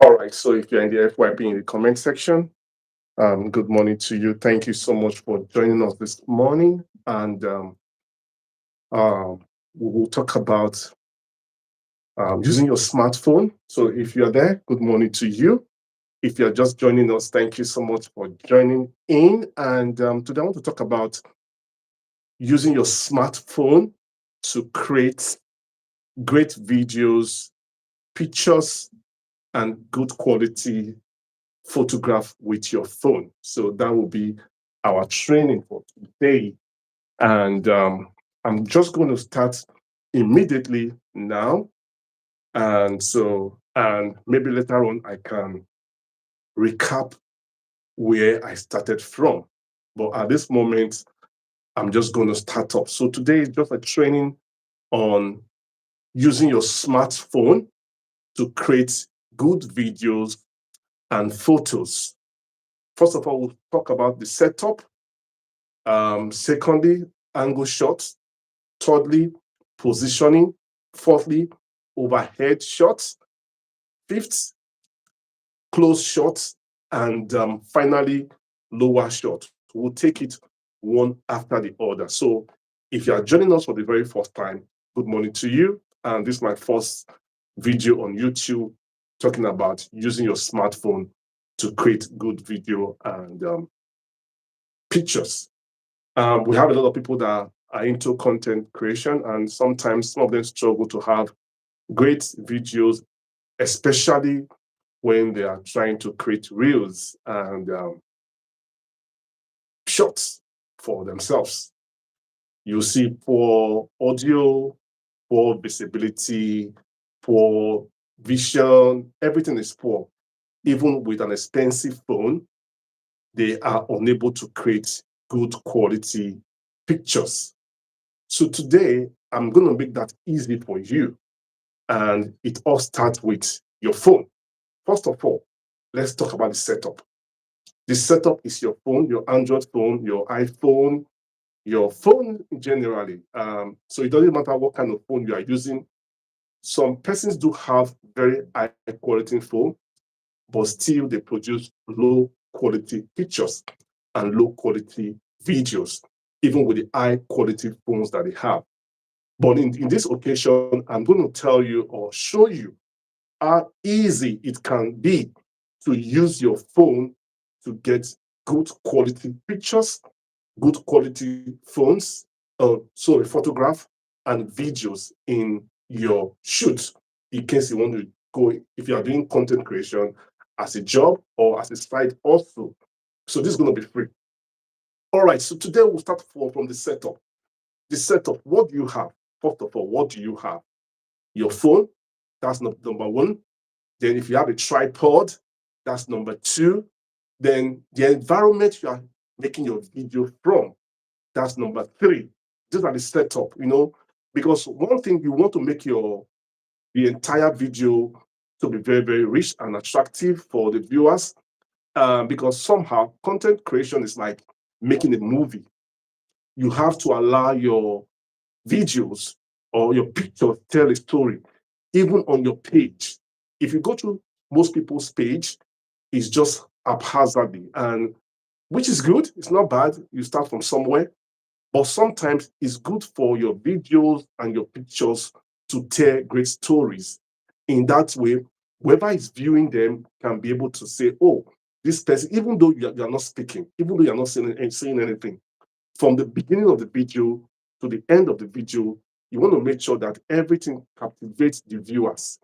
All right, so if you're in the FYP in the comment section, good morning to you. Thank you so much for joining us this morning. And we will talk about using your smartphone. So if you're there, good morning to you. If you're just joining us, thank you so much for joining in. And today I want to talk about using your smartphone to create great videos, pictures, and good quality photograph with your phone. So that will be our training for today. And I'm just going to start immediately now. And maybe later on, I can recap where I started from. But at this moment, I'm just going to start up. So today is just a training on using your smartphone to create good videos and photos. First of all, we'll talk about the setup. Secondly, angle shots. Thirdly, positioning. Fourthly, overhead shots. Fifth, close shots. And finally, lower shot. We'll take it one after the other. So if you are joining us for the very first time, good morning to you. And this is my first video on YouTube talking about using your smartphone to create good video and pictures. We have a lot of people that are into content creation, and sometimes some of them struggle to have great videos, especially when they are trying to create reels and shots for themselves. You see poor audio, poor visibility, poor vision, everything is poor. Even with an expensive phone, they are unable to create good quality pictures. So today, I'm going to make that easy for you. And it all starts with your phone. First of all, let's talk about the setup. The setup is your phone, your Android phone, your iPhone, your phone generally. So it doesn't matter what kind of phone you are using. Some persons do have very high quality phone, but still they produce low quality pictures and low quality videos, even with the high quality phones that they have. But in this occasion, I'm going to tell you or show you how easy it can be to use your phone to get good quality pictures, good quality phones, photograph and videos in your shoots in case you want to go, if you are doing content creation as a job or as a side also. So this is going to be free. All right, so today we'll start from the setup. The setup, what do you have? First of all, what do you have? Your phone, that's number one. Then if you have a tripod, that's number two. Then the environment you are making your video from, that's number three. These are the setup, because one thing you want to make the entire video to be very, very rich and attractive for the viewers, because somehow content creation is like making a movie. You have to allow your videos or your pictures tell a story, even on your page. If you go to most people's page, it's just haphazardly, and which is good. It's not bad. You start from somewhere, but sometimes it's good for your videos and your pictures to tell great stories. In that way, whoever is viewing them can be able to say, "Oh, this person," even though you are not speaking, even though you're not saying anything, from the beginning of the video to the end of the video, you want to make sure that everything captivates the viewers.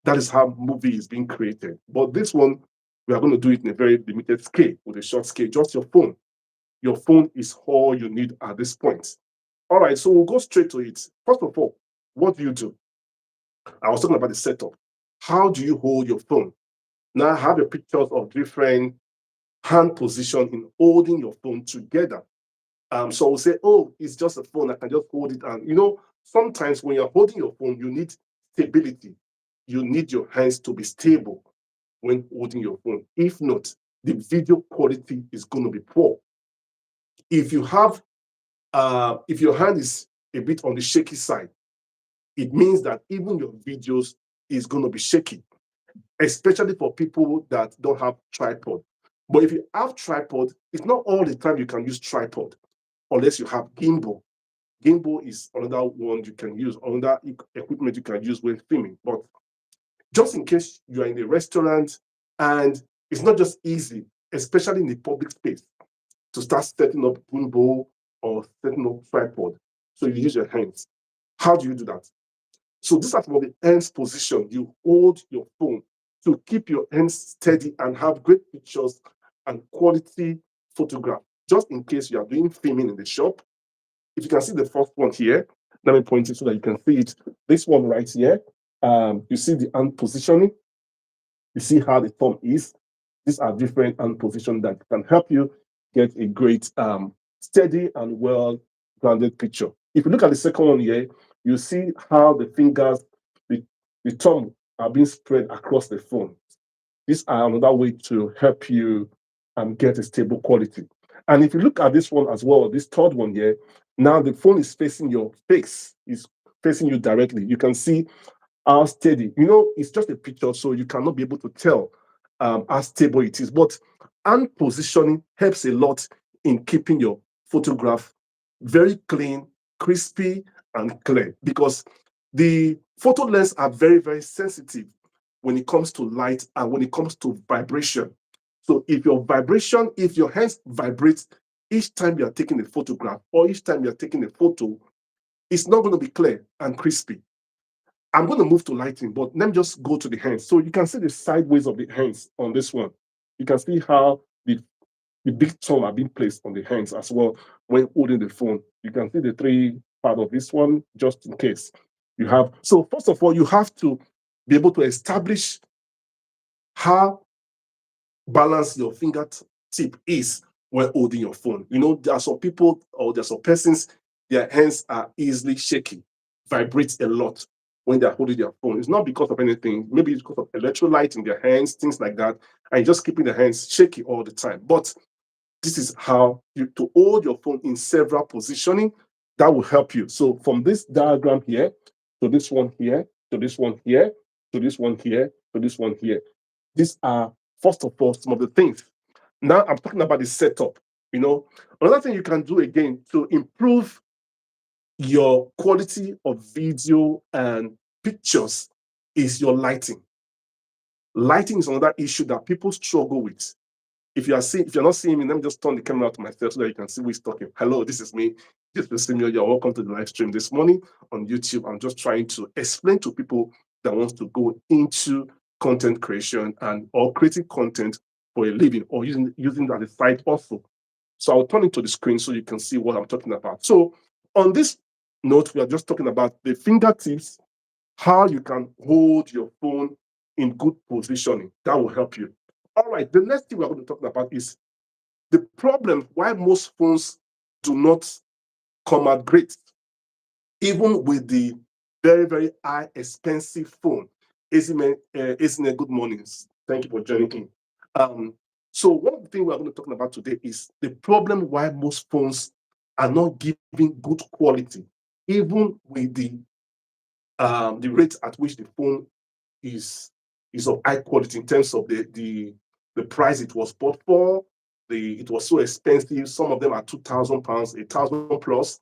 That is how movie is being created. But this one, we are going to do it in a very limited scale, with a short scale, just your phone. Your phone is all you need at this point. All right, so we'll go straight to it. First of all, what do you do? I was talking about the setup. How do you hold your phone? Now I have a pictures of different hand position in holding your phone together. So we'll say, oh, it's just a phone. I can just hold it. And sometimes when you're holding your phone, you need stability. You need your hands to be stable when holding your phone. If not, the video quality is going to be poor. If you have, if your hand is a bit on the shaky side, it means that even your videos is going to be shaky. especially for people that don't have tripod. But if you have tripod, it's not all the time you can use tripod unless you have gimbal. Gimbal is another one you can use, another equipment you can use when filming. But just in case you are in a restaurant and it's not just easy, especially in the public space, to start setting up gimbal or setting up tripod. So you use your hands. How do you do that? So these are some of the hands position. You hold your phone to keep your hands steady and have great pictures and quality photograph. Just in case you are doing filming in the shop. If you can see the first one here, let me point it so that you can see it. This one right here, you see the hand positioning. You see how the thumb is. These are different hand positions that can help you get a great, steady and well-grounded picture. If you look at the second one here, you see how the fingers, the thumb are being spread across the phone. These are another way to help you get a stable quality. And if you look at this one as well, this third one here, now the phone is facing your face, is facing you directly. You can see how steady. You know, it's just a picture, so you cannot be able to tell how stable it is. But hand positioning helps a lot in keeping your photograph very clean, crispy, and clear, because the photo lens are very, very sensitive when it comes to light and when it comes to vibration. So if your hands vibrate each time you are taking a photograph or each time you are taking a photo, it's not going to be clear and crispy. I'm going to move to lighting, but let me just go to the hands. So you can see the sideways of the hands on this one. You can see how the big thumb are being placed on the hands as well when holding the phone. You can see the three part of this one, just in case you have. So first of all, you have to be able to establish how balanced your fingertip is when holding your phone. You know, there are some people or there are some persons, their hands are easily shaky, vibrate a lot when they're holding their phone. It's not because of anything. Maybe it's because of electrolyte in their hands, things like that, and just keeping the hands shaky all the time. But this is how you to hold your phone in several positioning that will help you. So from this diagram here to this one here to this one here to this one here to this one here, these are first of all some of the things. Now I'm talking about the setup. You know, another thing you can do again to improve your quality of video and pictures is your lighting. Lighting is another issue that people struggle with. If you're not seeing me, let me just turn the camera to myself so that you can see who is talking. Hello, this is me. This is Samuel. You're welcome to the live stream this morning on YouTube. I'm just trying to explain to people that wants to go into content creation and or creating content for a living or using that as a side also. So I'll turn it to the screen so you can see what I'm talking about. So on this note, we are just talking about the fingertips, how you can hold your phone in good positioning. That will help you. All right, the next thing we're going to talk about is the problem why most phones do not come out great, even with the very, very high, expensive phone. Isn't it? Good mornings. Thank you for joining in. So one of the things we're going to talk about today is the problem why most phones are not giving good quality, even with the rate at which the phone is of high quality in terms of the price it was bought for. It was so expensive. Some of them are £2,000, 1,000 plus,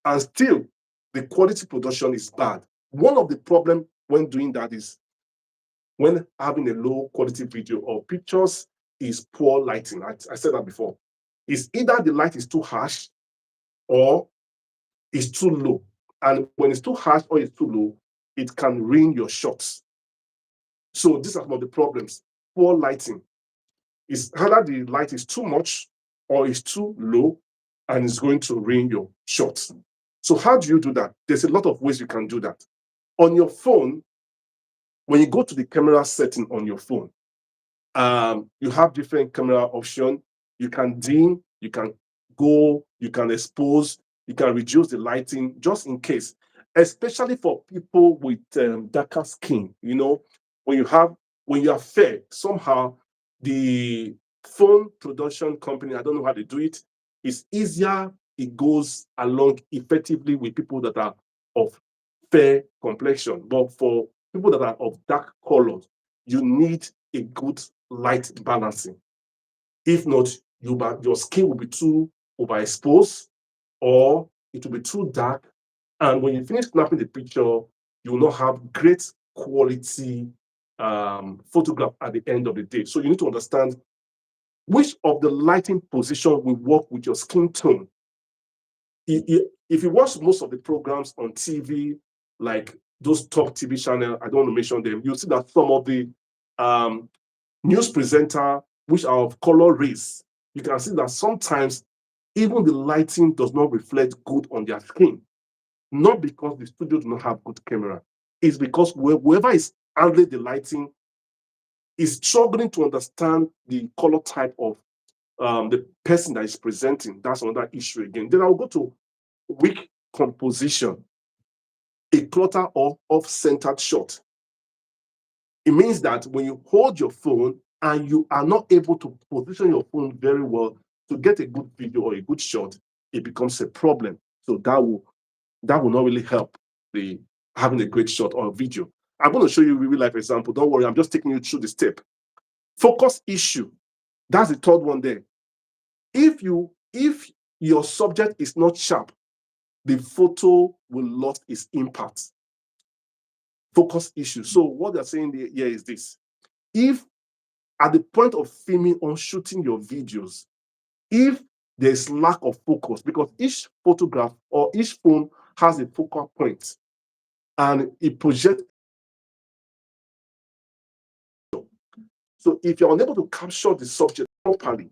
and still the quality production is bad. One of the problem when doing that is when having a low quality video or pictures is poor lighting. I said that before. It's either the light is too harsh or it's too low. And when it's too harsh or it's too low, it can ruin your shots. So these are some of the problems. Poor lighting. It's either the light is too much or it's too low and it's going to ruin your shots. So how do you do that? There's a lot of ways you can do that. On your phone, when you go to the camera setting on your phone, you have different camera options. You can dim, you can go, you can expose, you can reduce the lighting just in case, especially for people with darker skin. You know, when you are fair, somehow the phone production company, I don't know how they do it, it's easier, it goes along effectively with people that are of fair complexion. But for people that are of dark colors, you need a good light balancing. If not, your skin will be too overexposed, or it will be too dark. And when you finish snapping the picture, you will not have great quality photograph at the end of the day. So you need to understand which of the lighting position will work with your skin tone. If you watch most of the programs on TV, like those top TV channels, I don't want to mention them, you'll see that some of the news presenter, which are of color race, you can see that sometimes even the lighting does not reflect good on their skin. Not because the studio do not have good camera, it's because whoever is handling the lighting is struggling to understand the color type of the person that is presenting. That's another issue again. Then I'll go to weak composition, a clutter or off-centered shot. It means that when you hold your phone and you are not able to position your phone very well to get a good video or a good shot, it becomes a problem. So that will not really help the having a great shot or a video. I'm going to show you a real life example. Don't worry, I'm just taking you through the step. Focus issue. That's the third one there. If your subject is not sharp, the photo will lose its impact. Focus issue. So what they're saying here is this: if at the point of filming or shooting your videos, if there's lack of focus, because each photograph or each phone has a focal point and it projects. So if you're unable to capture the subject properly,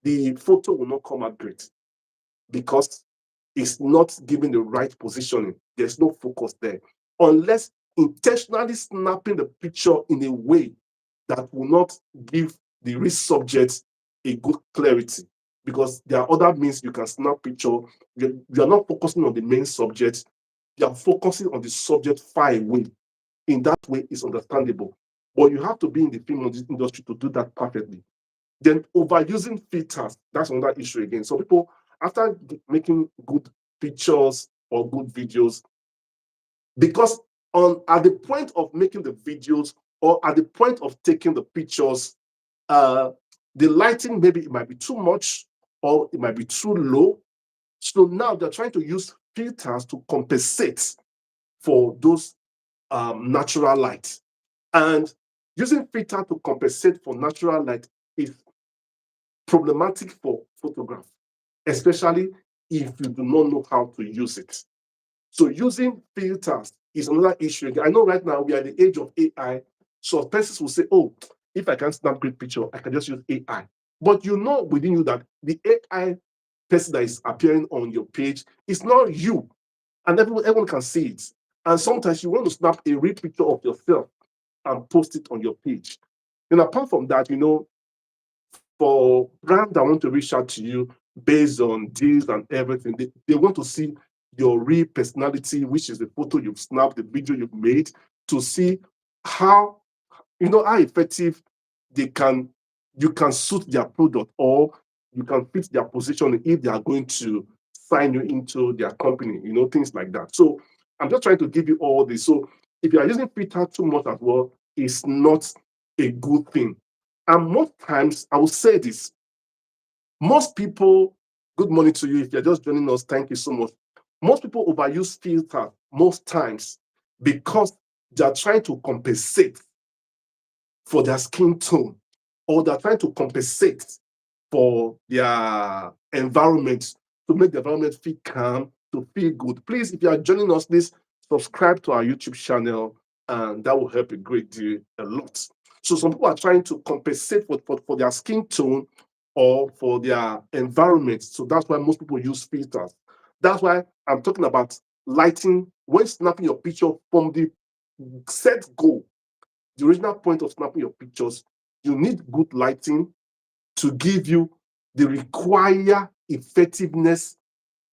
the photo will not come out great because it's not given the right positioning. There's no focus there. Unless intentionally snapping the picture in a way that will not give the real subject a good clarity. Because there are other means you can snap picture. You are not focusing on the main subject. You are focusing on the subject far away. In that way, it's understandable. But you have to be in the film industry to do that perfectly. Then overusing filters, that's another issue again. So people, after making good pictures or good videos, because at the point of making the videos or at the point of taking the pictures, the lighting, maybe it might be too much or it might be too low. So now they're trying to use filters to compensate for those natural light. And using filter to compensate for natural light is problematic for photograph, especially if you do not know how to use it. So using filters is another issue. I know right now we are at the age of AI, so persons will say, oh, if I can't snap great picture, I can just use AI. But you know within you that the AI person that is appearing on your page is not you, and everyone can see it. And sometimes you want to snap a real picture of yourself and post it on your page. And apart from that, for brands that want to reach out to you based on deals and everything, they want to see your real personality, which is the photo you've snapped, the video you've made, to see how how effective you can suit their product, or you can fit their position if they are going to sign you into their company, things like that. So I'm just trying to give you all this. So if you are using filter too much as well, it's not a good thing. And most times, I will say this: most people, good morning to you. If you're just joining us, thank you so much. Most people overuse filter most times because they're trying to compensate for their skin tone, or they're trying to compensate for their environment, to make the environment feel calm, to feel good. Please, if you are joining us, please subscribe to our YouTube channel, and that will help a great deal, a lot. So some people are trying to compensate for their skin tone or for their environment. So that's why most people use filters. That's why I'm talking about lighting when snapping your picture from the set goal. The original point of snapping your pictures, you need good lighting to give you the required effectiveness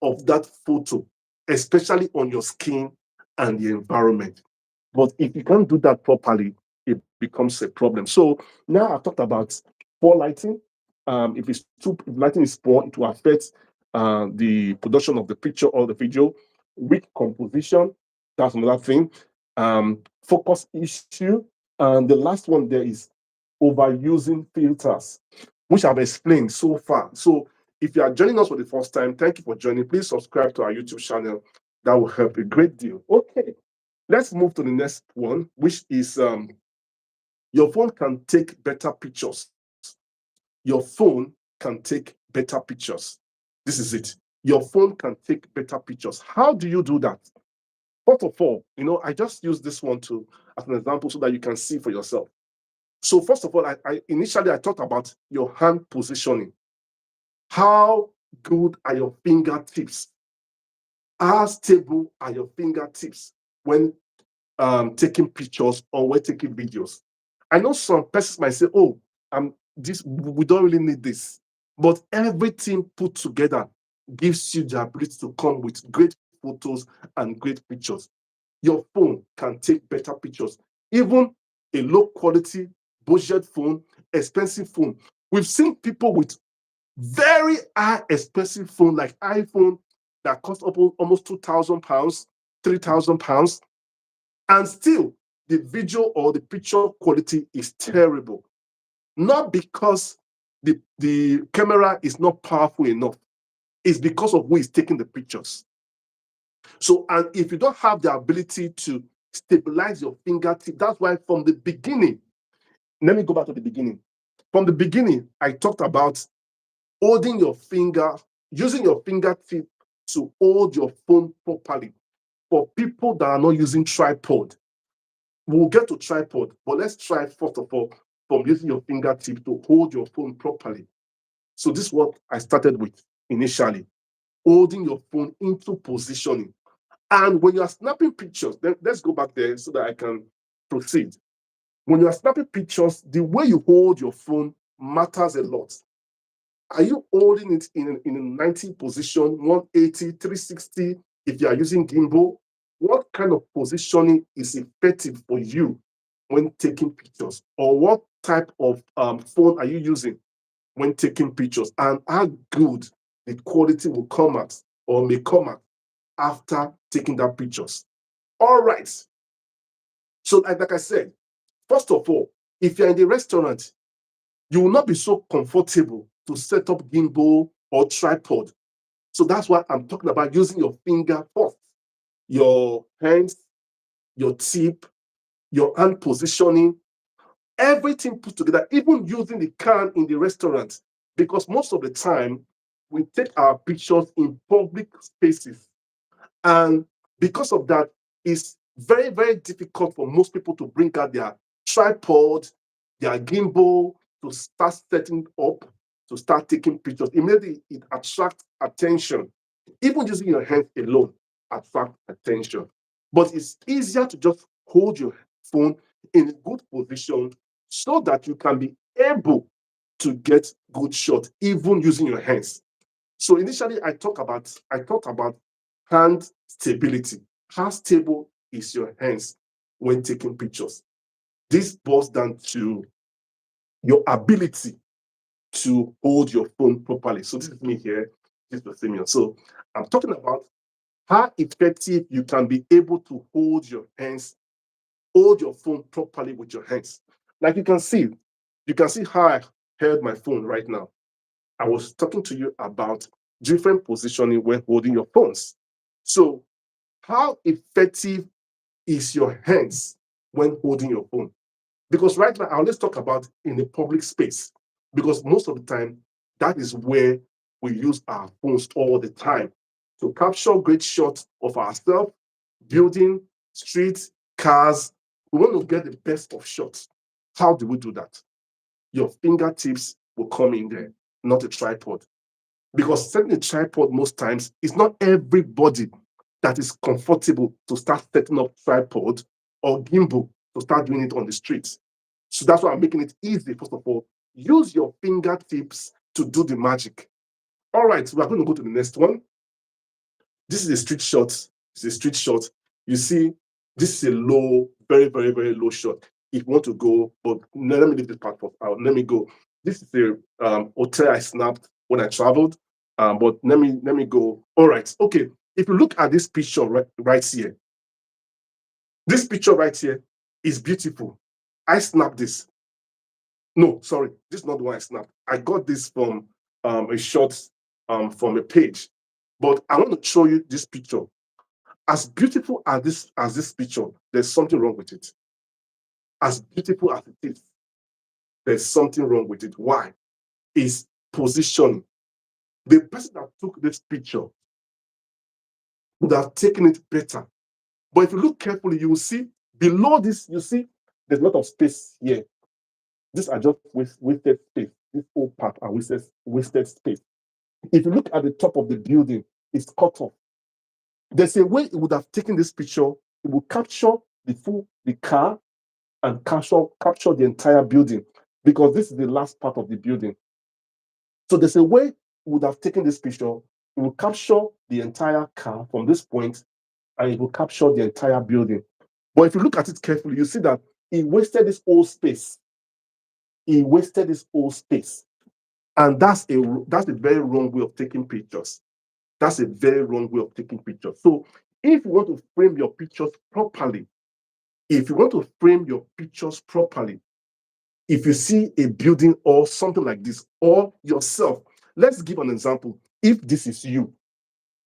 of that photo, especially on your skin and the environment. But if you can't do that properly, it becomes a problem. So now I've talked about poor lighting. If lighting is poor, it will affect the production of the picture or the video. Weak composition, that's another thing. Focus issue. And the last one there is overusing filters, which I've explained so far. So if you are joining us for the first time, thank you for joining. Please subscribe to our YouTube channel. That will help a great deal. Okay, let's move to the next one, which is your phone can take better pictures. Your phone can take better pictures. This is it. Your phone can take better pictures. How do you do that? First of all, I just use this one as an example so that you can see for yourself. So first of all, I initially talked about your hand positioning. How good are your fingertips? How stable are your fingertips when taking pictures or when taking videos? I know some persons might say, "Oh, we don't really need this," but everything put together gives you the ability to come with great photos and great pictures. Your phone can take better pictures. Even a low quality budget phone, expensive phone. We've seen people with very high expensive phone like iPhone that cost almost £2,000, £3,000, and still the video or the picture quality is terrible. Not because the camera is not powerful enough, it's because of who is taking the pictures. So, and if you don't have the ability to stabilize your fingertip, that's why from the beginning, let me go back to the beginning. From the beginning, I talked about holding your finger, using your fingertip to hold your phone properly. For people that are not using tripod, we'll get to tripod, but let's try first of all from using your fingertip to hold your phone properly. So this is what I started with initially, holding your phone into positioning. And when you are snapping pictures, then let's go back there so that I can proceed. When you are snapping pictures, the way you hold your phone matters a lot. Are you holding it in a 90 position, 180, 360? If you are using gimbal, what kind of positioning is effective for you when taking pictures? Or what type of phone are you using when taking pictures? And how good the quality will come at or may come at after taking that pictures. All right. So like I said, first of all, if you're in the restaurant, you will not be so comfortable to set up gimbal or tripod. So that's why I'm talking about using your finger first, your hands, your tip, your hand positioning, everything put together, even using the can in the restaurant. Because most of the time, we take our pictures in public spaces. And because of that, it's very, very difficult for most people to bring out their tripod, their gimbal, to start setting up, to start taking pictures. Immediately, it attracts attention. Even using your hands alone attracts attention. But it's easier to just hold your phone in a good position so that you can be able to get good shot, even using your hands. So initially, I talked about hand stability. How stable is your hands when taking pictures? This boils down to your ability to hold your phone properly. So this is me here, this is Simeon. So I'm talking about how effective you can be able to hold your phone properly with your hands. Like you can see how I held my phone right now. I was talking to you about different positioning when holding your phones. So how effective is your hands when holding your phone? Because right now, I always talk about in a public space, because most of the time, that is where we use our phones all the time to capture great shots of ourselves, building, streets, cars. We want to get the best of shots. How do we do that? Your fingertips will come in there, not a tripod. Because setting a tripod most times is not everybody that is comfortable to start setting up tripod or gimbal to start doing it on the streets. So that's why I'm making it easy. First of all, use your fingertips to do the magic. All right, so we're going to go to the next one. This is a street shot. It's a street shot. You see, this is a low, very, very, very low shot. If you want to go, but let me leave this part out. Let me go. This is a hotel I snapped when I traveled. But let me go. All right, okay. If you look at this picture right here, this picture right here is beautiful. I snapped this. No, sorry, this is not the one I snapped. I got this from a shot from a page. But I want to show you this picture. As beautiful as this picture, there's something wrong with it. As beautiful as it is, there's something wrong with it. Why? Is positioning. The person that took this picture would have taken it better. But if you look carefully, you will see below this, you see there's a lot of space here. These are just wasted space. This whole part are wasted space. If you look at the top of the building, it's cut off. There's a way it would have taken this picture. It will capture the car and capture the entire building, because this is the last part of the building. So there's a way it would have taken this picture. It will capture the entire car from this point, and it will capture the entire building. But if you look at it carefully, you see that he wasted this whole space. He wasted this whole space. And that's a very wrong way of taking pictures. That's a very wrong way of taking pictures. So if you want to frame your pictures properly, if you see a building or something like this, or yourself, let's give an example. If this is you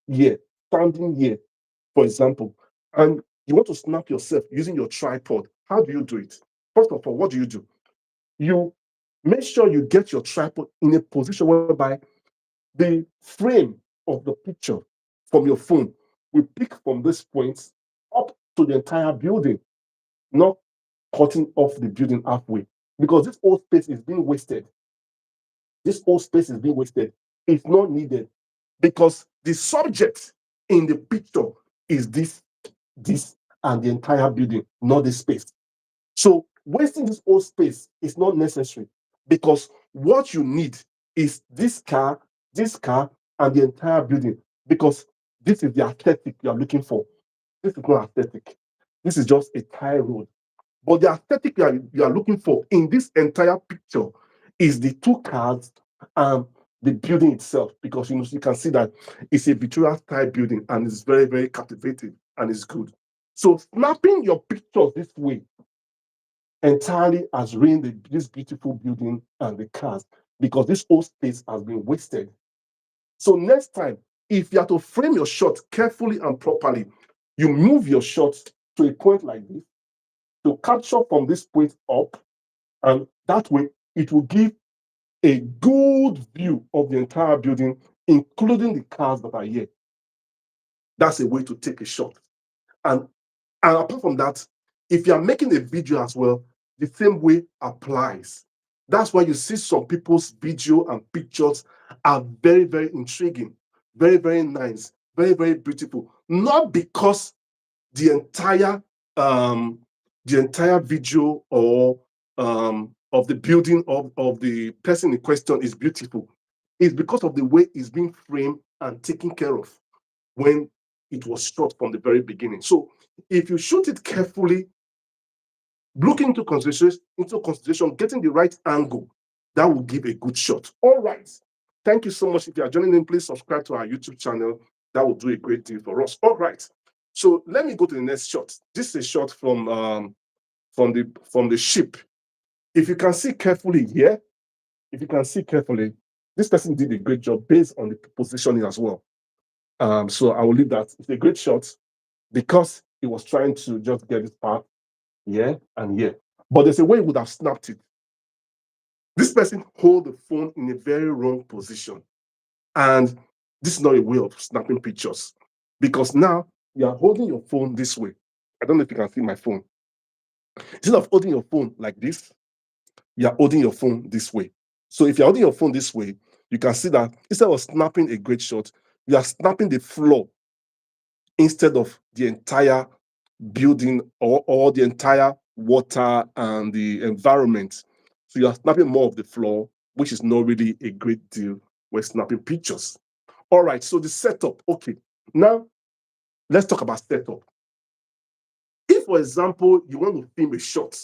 here, standing here, for example, and you want to snap yourself using your tripod, how do you do it? First of all, what do? You make sure you get your tripod in a position whereby the frame of the picture from your phone will pick from this point up to the entire building, not cutting off the building halfway, because this whole space is being wasted. This whole space is being wasted. It's not needed, because the subject in the picture is this, and the entire building, not this space. So wasting this whole space is not necessary, because what you need is this car, and the entire building, because this is the aesthetic you are looking for. This is not aesthetic. This is just a tire road. But the aesthetic you are looking for in this entire picture is the two cars and the building itself, because you can see that it's a Victoria style building, and it's very, very captivating, and it's good. So snapping your pictures this way entirely has ruined this beautiful building and the cars, because this whole space has been wasted. So next time, if you have to frame your shot carefully and properly, you move your shot to a point like this to capture from this point up, and that way it will give a good view of the entire building, including the cars that are here. That's a way to take a shot. And apart from that, if you are making a video as well, the same way applies. That's why you see some people's video and pictures are very, very intriguing, very, very nice, very, very beautiful. Not because the entire video or of the building of the person in question is beautiful. It's because of the way it's being framed and taken care of when it was shot from the very beginning. So if you shoot it carefully, looking into consideration, getting the right angle, that will give a good shot. All right. Thank you so much. If you are joining in, please subscribe to our YouTube channel. That will do a great deal for us. All right. So let me go to the next shot. This is a shot from the ship. If you can see carefully here, this person did a great job based on the positioning as well. So I will leave that. It's a great shot because he was trying to just get this part here and here. But there's a way he would have snapped it. This person hold the phone in a very wrong position. And this is not a way of snapping pictures, because now you are holding your phone this way. I don't know if you can see my phone. Instead of holding your phone like this, you are holding your phone this way. So if you're holding your phone this way, you can see that instead of snapping a great shot, you are snapping the floor instead of the entire building or the entire water and the environment. So you are snapping more of the floor, which is not really a great deal when snapping pictures. All right, so the setup. Okay, now let's talk about setup. If, for example, you want to film a shot,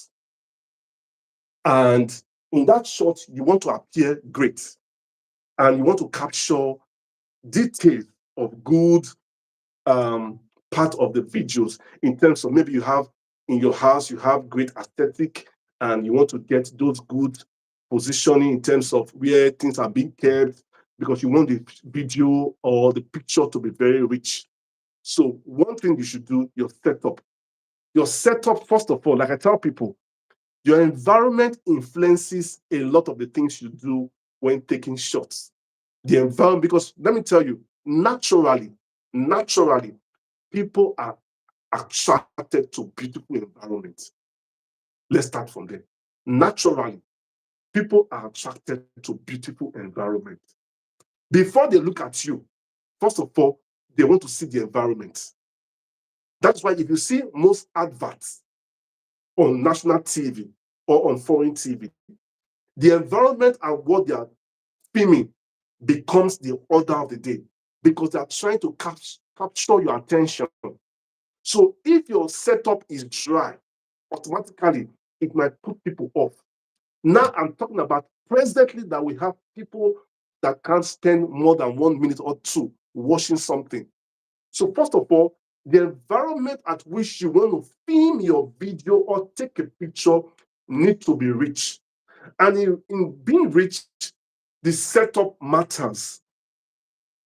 and in that shot you want to appear great, and you want to capture details of good part of the videos, in terms of maybe you have in your house, you have great aesthetic and you want to get those good positioning in terms of where things are being kept, because you want the video or the picture to be very rich. So one thing you should do, your setup. Your setup, first of all, like I tell people, your environment influences a lot of the things you do when taking shots. The environment, because let me tell you, naturally, people are attracted to beautiful environments. Let's start from there. Naturally, people are attracted to beautiful environments. Before they look at you, first of all, they want to see the environment. That's why if you see most adverts on national TV or on foreign TV, the environment and what they are filming becomes the order of the day, because they are trying to capture your attention. So if your setup is dry, automatically it might put people off. Now I'm talking about presently that we have people that can't spend more than 1 minute or two watching something. So first of all, the environment at which you want to film your video or take a picture need to be rich. And in being rich, the setup matters.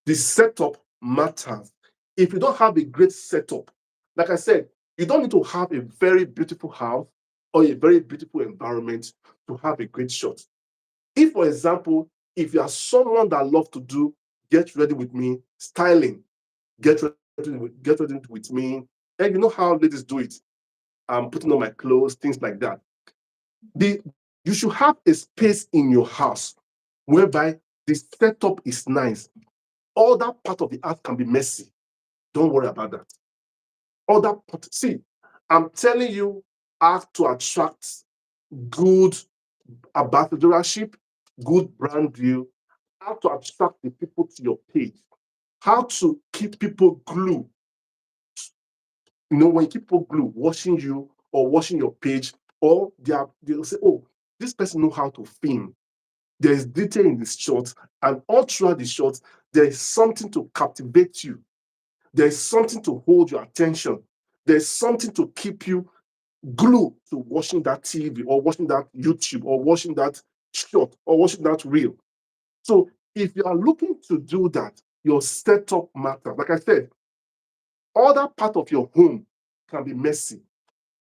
The setup matters. If you don't have a great setup, like I said, you don't need to have a very beautiful house or a very beautiful environment to have a great shot. If, for example, if you are someone that loves to do get ready with me, styling, get ready with me, and you know how ladies do it. I'm putting on my clothes, things like that. You should have a space in your house whereby the setup is nice. All that part of the house can be messy. Don't worry about that. Other part, see, I'm telling you how to attract good ambassadorship, good brand deal, how to attract the people to your page, how to keep people glued. You know, when people glue watching you or watching your page, or they'll say, oh, this person know how to film. There is detail in this shot, and all throughout the shot, there is something to captivate you. There is something to hold your attention. There's something to keep you glued to watching that TV or watching that YouTube or watching that shot or watching that reel. So if you are looking to do that, your setup matters. Like I said, other part of your home can be messy,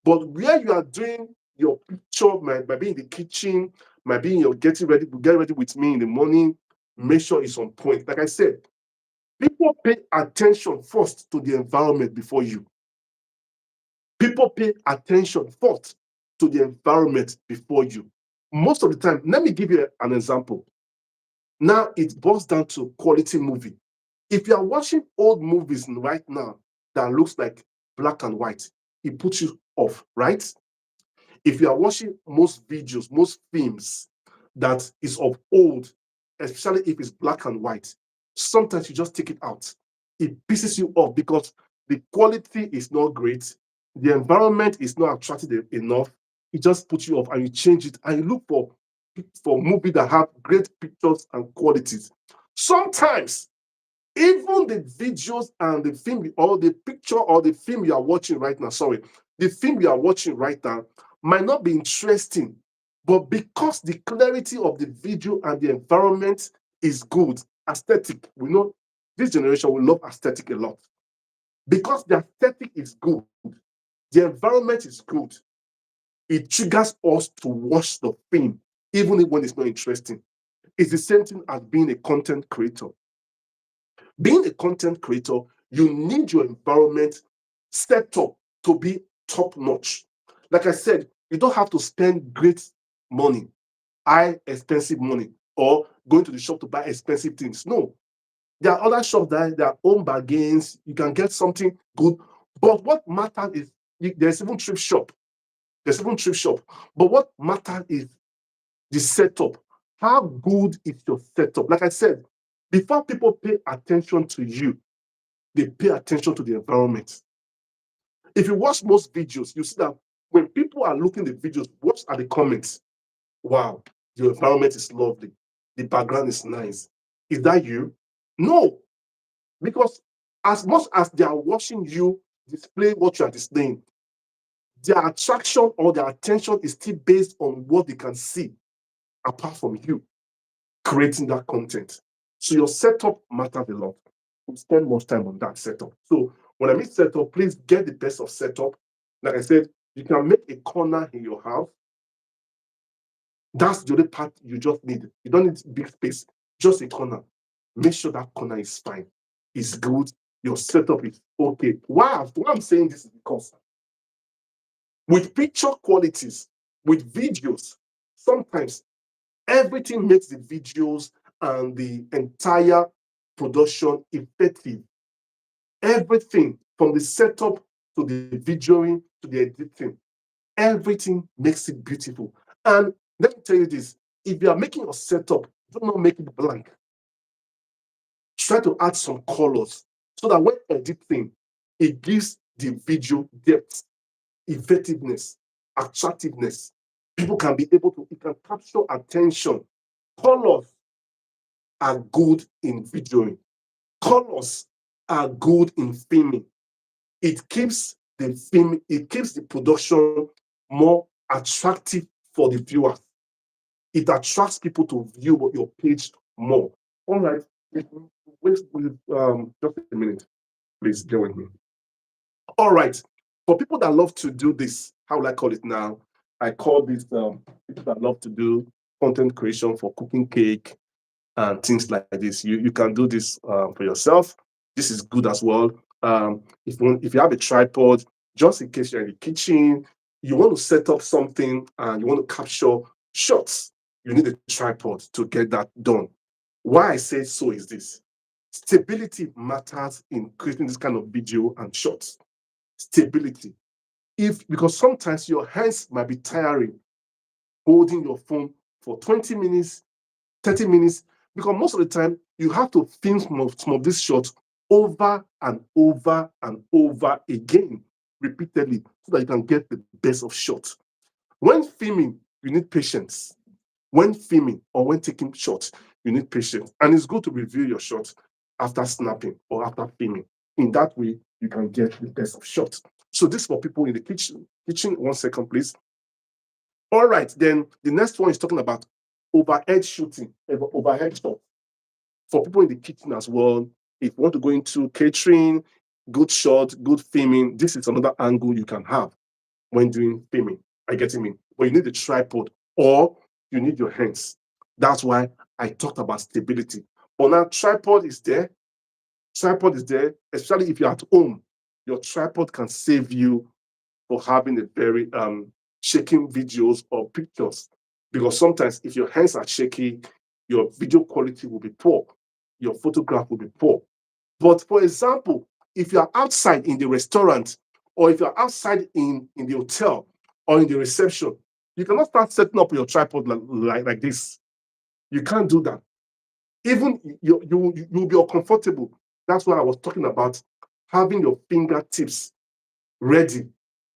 but where you are doing your picture might be in the kitchen, might be in your get ready with me in the morning. Make sure it's on point. Like I said, people pay attention first to the environment before you. People pay attention first to the environment before you. Most of the time, let me give you an example. Now it boils down to quality movie. If you are watching old movies right now that looks like black and white, it puts you off, right? If you are watching most videos, most films that is of old, especially if it's black and white, sometimes you just take it out. It pisses you off because the quality is not great, the environment is not attractive enough. It just puts you off, and you change it and you look for movies that have great pictures and qualities. Sometimes even the videos and the film or the picture or the film you are watching right now, sorry, the film you are watching right now might not be interesting, but because the clarity of the video and the environment is good, aesthetic, we know this generation will love aesthetic a lot. Because the aesthetic is good, the environment is good, it triggers us to watch the film, even when it's not interesting. It's the same thing as being a content creator. Being a content creator, you need your environment set up to be top notch. Like I said, you don't have to spend great money, high expensive money, or going to the shop to buy expensive things. No, there are other shops that their own bargains. You can get something good, but what matters is there's even thrift shop. There's even thrift shop. But what matters is the setup. How good is your setup? Like I said, before people pay attention to you, they pay attention to the environment. If you watch most videos, you see that when people are looking at the videos, watch at the comments. Wow, your environment is lovely. The background is nice. Is that you? No, because as much as they are watching you display what you are displaying, their attraction or their attention is still based on what they can see, apart from you creating that content. So your setup matters a lot. We spend much time on that setup. So when I mean setup, please get the best of setup. Like I said, you can make a corner in your house. That's the only part you just need. You don't need big space, just a corner. Make sure that corner is fine, is good, your setup is okay. Why I'm saying this is because with picture qualities, with videos, sometimes everything makes the videos and the entire production effective. Everything from the setup to the videoing to the editing, everything makes it beautiful. And let me tell you this, if you are making a setup, do not make it blank. Try to add some colors so that when editing, it gives the video depth, effectiveness, attractiveness. People can be able to, it can capture attention. Colors are good in videoing. Colors are good in filming. It keeps the production more attractive for the viewers. It attracts people to view your page more. All right, wait just a minute, please bear with me. All right, for people that love to do this, how will I call it now? I call this people that love to do content creation for cooking cake and things like this. You can do this for yourself. This is good as well. If you have a tripod, just in case you're in the kitchen, you want to set up something and you want to capture shots, you need a tripod to get that done. Why I say so is this: stability matters in creating this kind of video and shots. Stability. Because sometimes your hands might be tiring holding your phone for 20 minutes, 30 minutes, because most of the time you have to film some of these shots over and over and over again, repeatedly, so that you can get the best of shots. When filming, you need patience. When filming or when taking shots, you need patience. And it's good to review your shots after snapping or after filming. In that way, you can get the best of shots. So this is for people in the kitchen. Kitchen, 1 second, please. All right, then the next one is talking about overhead shooting, overhead shot. For people in the kitchen as well, if you want to go into catering, good shot, good filming, this is another angle you can have when doing filming. I get me. But you need a tripod or you need your hands. That's why I talked about stability. But now tripod is there. Tripod is there, especially if you're at home. Your tripod can save you for having a very shaking videos or pictures. Because sometimes if your hands are shaky, your video quality will be poor, your photograph will be poor. But for example, if you're outside in the restaurant or if you're outside in the hotel or in the reception, you cannot start setting up your tripod like this. You can't do that. Even you'll be uncomfortable. That's why I was talking about having your fingertips ready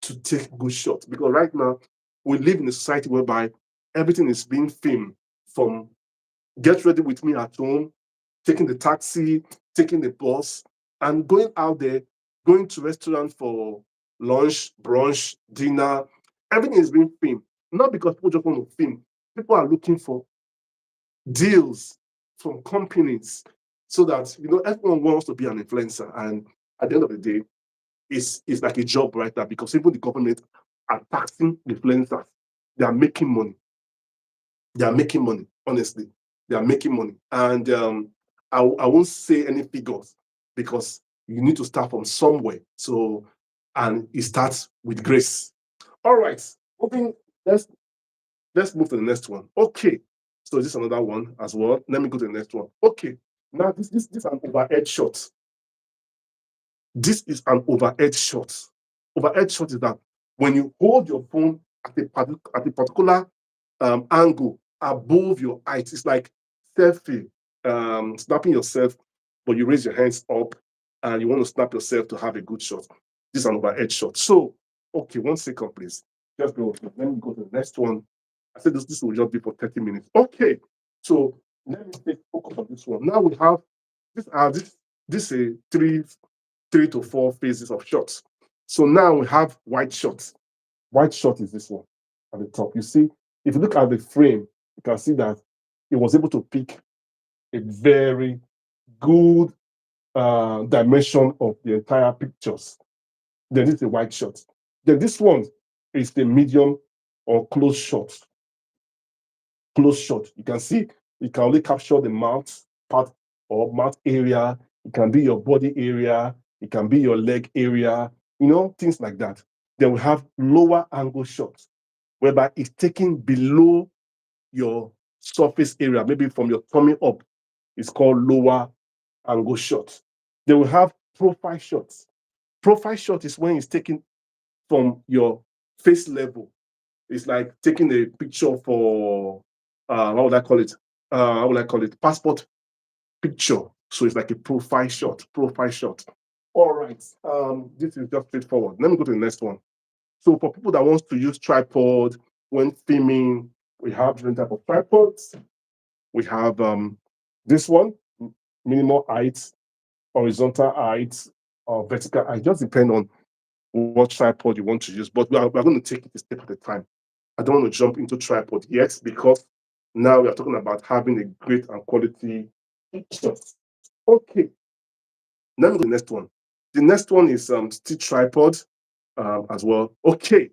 to take good shots. Because right now, we live in a society whereby everything is being filmed, from get ready with me at home, taking the taxi, taking the bus, and going out there, going to restaurant for lunch, brunch, dinner. Everything is being filmed. Not because people just want to film. People are looking for deals from companies so that everyone wants to be an influencer. And at the end of the day, it's like a job right now, because even the government are taxing influencers. They are making money. They are making money, honestly. They are making money. And I won't say any figures because you need to start from somewhere. So, and it starts with grace. All right. Moving, let's move to the next one. Okay. So this is another one as well. Let me go to the next one. Okay. Now this is an overhead shot. This is an overhead shot. Overhead shot is that when you hold your phone at a particular angle above your height, it's like selfie, snapping yourself, but you raise your hands up and you want to snap yourself to have a good shot. This is an overhead shot. So, okay, 1 second, please. Just go. Let me go to the next one. I said this will just be for 30 minutes. Okay, so let me take focus on this one. Now we have this is three to four phases of shots. So now we have white shots. White shot is this one at the top. You see, if you look at the frame, you can see that it was able to pick a very good dimension of the entire pictures. Then this is a wide shot. Then this one is the medium or close shot. Close shot. You can see you can only capture the mouth part or mouth area. It can be your body area. It can be your leg area. Things like that. Then we have lower angle shots, whereby it's taken below your surface area, maybe from your tummy up. It's called lower angle shot. Then we have profile shots. Profile shot is when it's taken from your face level. It's like taking a picture for how would I call it? How would I call it? Passport picture. So it's like a profile shot. Profile shot. All right. This is just straightforward. Let me go to the next one. So for people that wants to use tripod when filming, we have different type of tripods. We have this one, minimal height, horizontal height, or vertical height. Just depend on what tripod you want to use. But we're going to take it a step at a time. I don't want to jump into tripod yet because now we are talking about having a great and quality picture. Okay. Let me go to the next one. The next one is still tripod as well. Okay.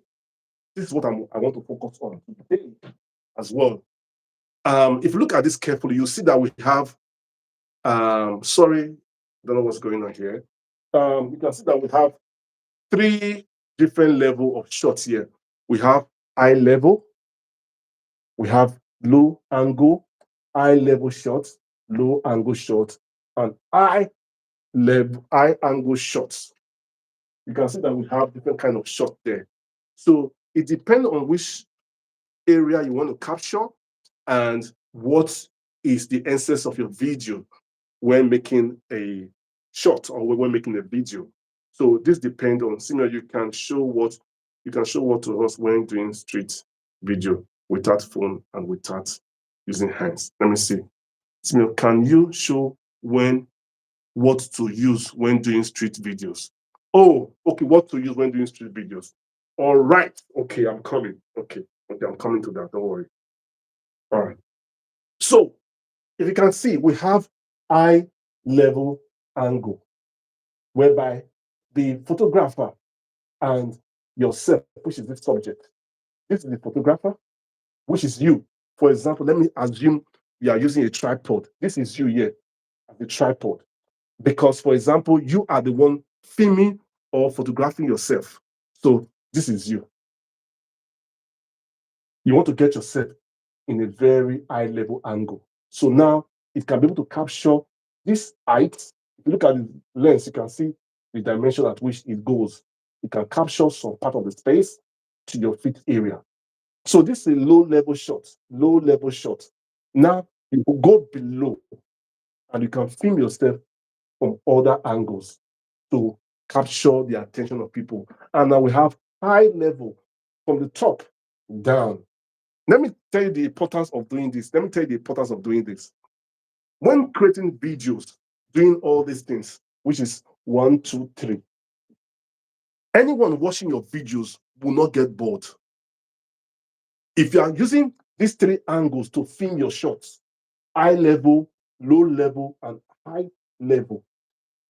This is what I want to focus on today as well. If you look at this carefully, you'll see that we have, sorry, I don't know what's going on here. You can see that we have 3 different level of shots here. We have eye level, we have low angle, eye level shots, low angle shots, and eye angle shots. You can see that we have different kind of shot there. So it depends on which area you want to capture and what is the essence of your video when making a shot or when making a video. So this depends on similar. You can show what to us when doing street video without phone and without using hands. Let me see. Similar, can you show what to use when doing street videos? Oh, okay, what to use when doing street videos. All right. Okay, I'm coming. Okay, I'm coming to that. Don't worry. All right. So if you can see, we have eye level angle, whereby the photographer and yourself, which is the subject, this is the photographer, which is you. For example, let me assume you are using a tripod. This is you here as a tripod. Because, for example, you are the one filming or photographing yourself. So this is you. You want to get yourself in a very high level angle. So now it can be able to capture this height. If you look at the lens, you can see the dimension at which it goes. It can capture some part of the space to your feet area. So this is a low level shot. Low level shot. Now you will go below and you can film yourself from other angles to capture the attention of people. And now we have high level from the top down. Let me tell you the importance of doing this. When creating videos, doing all these things, which is 1, 2, 3, anyone watching your videos will not get bored. If you are using these 3 angles to film your shots, high level, low level, and high level,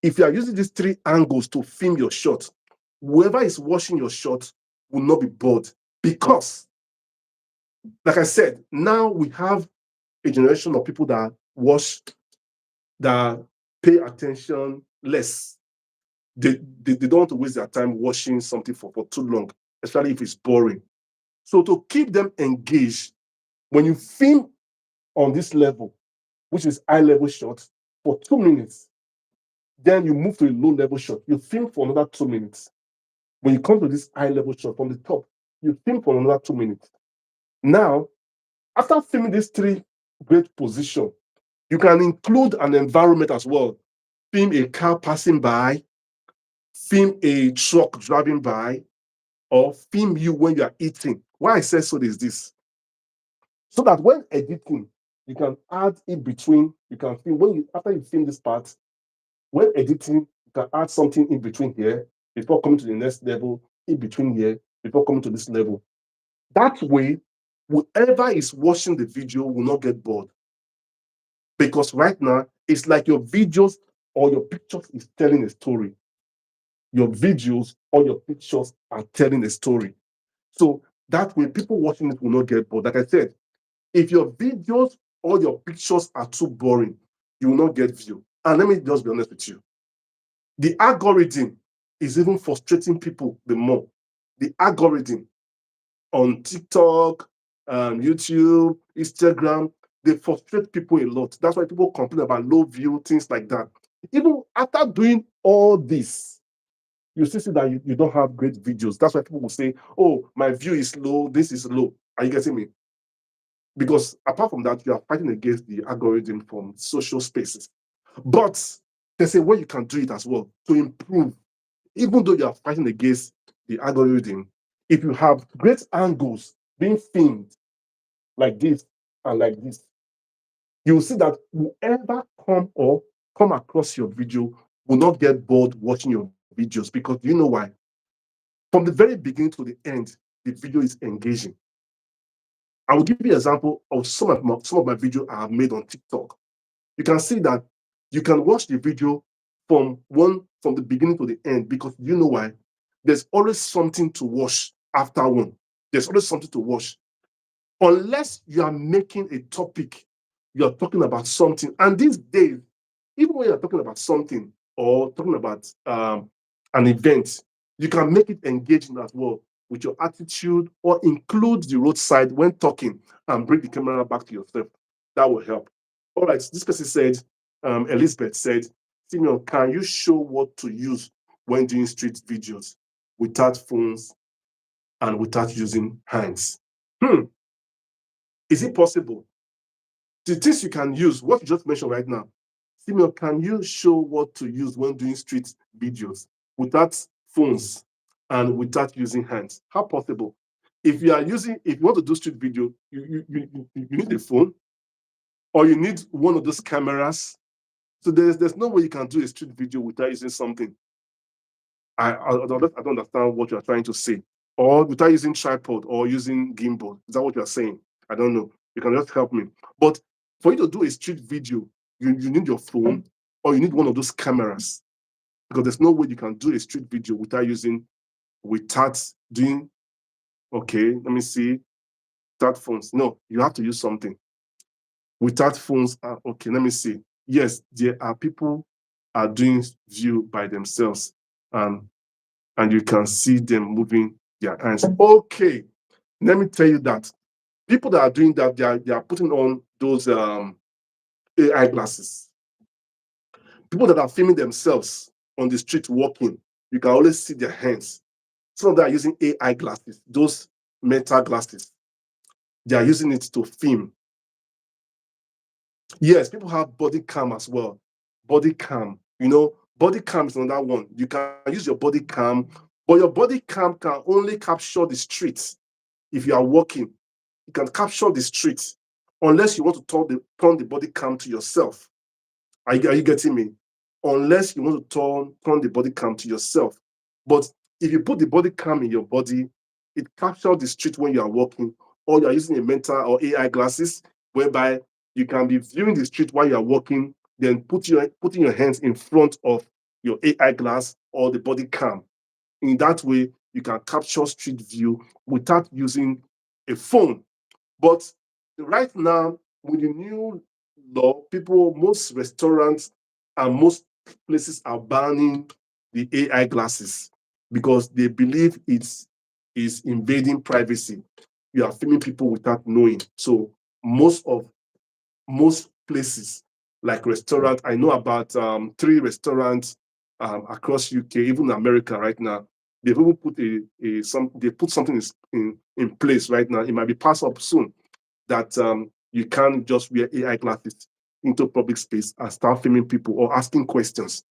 if you are using these 3 angles to film your shot, whoever is watching your shot will not be bored. Because, like I said, now we have a generation of people that pay attention less. They don't want to waste their time watching something for too long, especially if it's boring. So to keep them engaged, when you film on this level, which is high level shot, for 2 minutes, then you move to a low level shot. You film for another 2 minutes. When you come to this high level shot from the top, you film for another 2 minutes. Now, after filming these 3 great positions, you can include an environment as well. Film a car passing by, film a truck driving by, or film you when you are eating. Why I say so is this. So that when editing, you can add in between, you can film, after you film this part, when editing, you can add something in between here before coming to the next level, in between here, before coming to this level. That way, whoever is watching the video will not get bored. Because right now, it's like your videos or your pictures is telling a story. Your videos or your pictures are telling a story. So that way, people watching it will not get bored. Like I said, if your videos or your pictures are too boring, you will not get view. And let me just be honest with you. The algorithm is even frustrating people the more. The algorithm on TikTok, YouTube, Instagram, they frustrate people a lot. That's why people complain about low view, things like that. Even after doing all this, you still see that you don't have great videos. That's why people will say, oh, my view is low, this is low. Are you getting me? Because apart from that, you are fighting against the algorithm from social spaces. But there's a way you can do it as well to improve. Even though you are fighting against the algorithm, if you have great angles being filmed like this and like this, you'll see that whoever come across your video will not get bored watching your videos, because you know why? From the very beginning to the end, the video is engaging. I will give you an example of some of my videos I have made on TikTok. You can see that you can watch the video from the beginning to the end, because you know why? There's always something to watch after one. There's always something to watch. Unless you are making a topic, you're talking about something. And these days, even when you're talking about something or talking about an event, you can make it engaging as well with your attitude, or include the roadside when talking and bring the camera back to yourself. That will help. All right, this person said, Elizabeth said, Simeon, can you show what to use when doing street videos without phones and without using hands? Is it possible? The things you can use, what you just mentioned right now. Simeon, can you show what to use when doing street videos without phones and without using hands? How possible? If you want to do street video, you need a phone, or you need one of those cameras. So there's no way you can do a street video without using something. I don't understand what you're trying to say. Or without using tripod or using gimbal. Is that what you're saying? I don't know. You can just help me. But for you to do a street video, you need your phone, or you need one of those cameras. Because there's no way you can do a street video without doing, okay, let me see, without phones. No, you have to use something. Without phones, okay, let me see. Yes, there are people are doing view by themselves. And you can see them moving their hands. Okay, let me tell you that people that are doing that, they are putting on those AI glasses. People that are filming themselves on the street walking, you can always see their hands. Some of them are using AI glasses, those mental glasses. They are using it to film. Yes, people have body cam as well. Body cam, body cam is another one. You can use your body cam, but your body cam can only capture the streets. If you are walking, you can capture the streets, unless you want to turn the body cam to yourself. Are you getting me? Unless you want to turn the body cam to yourself. But if you put the body cam in your body, it captures the street when you are walking, or you are using a mental or AI glasses, whereby you can be viewing the street while you are walking, then putting your hands in front of your AI glass or the body cam. In that way, you can capture street view without using a phone. But right now, with the new law, most restaurants and most places are banning the AI glasses, because they believe is invading privacy. You are filming people without knowing. So most places, like restaurants, I know about 3 restaurants across UK, even America right now. They've even put they put something in place right now. It might be passed up soon, that you can't just wear AI glasses into public space and start filming people or asking questions.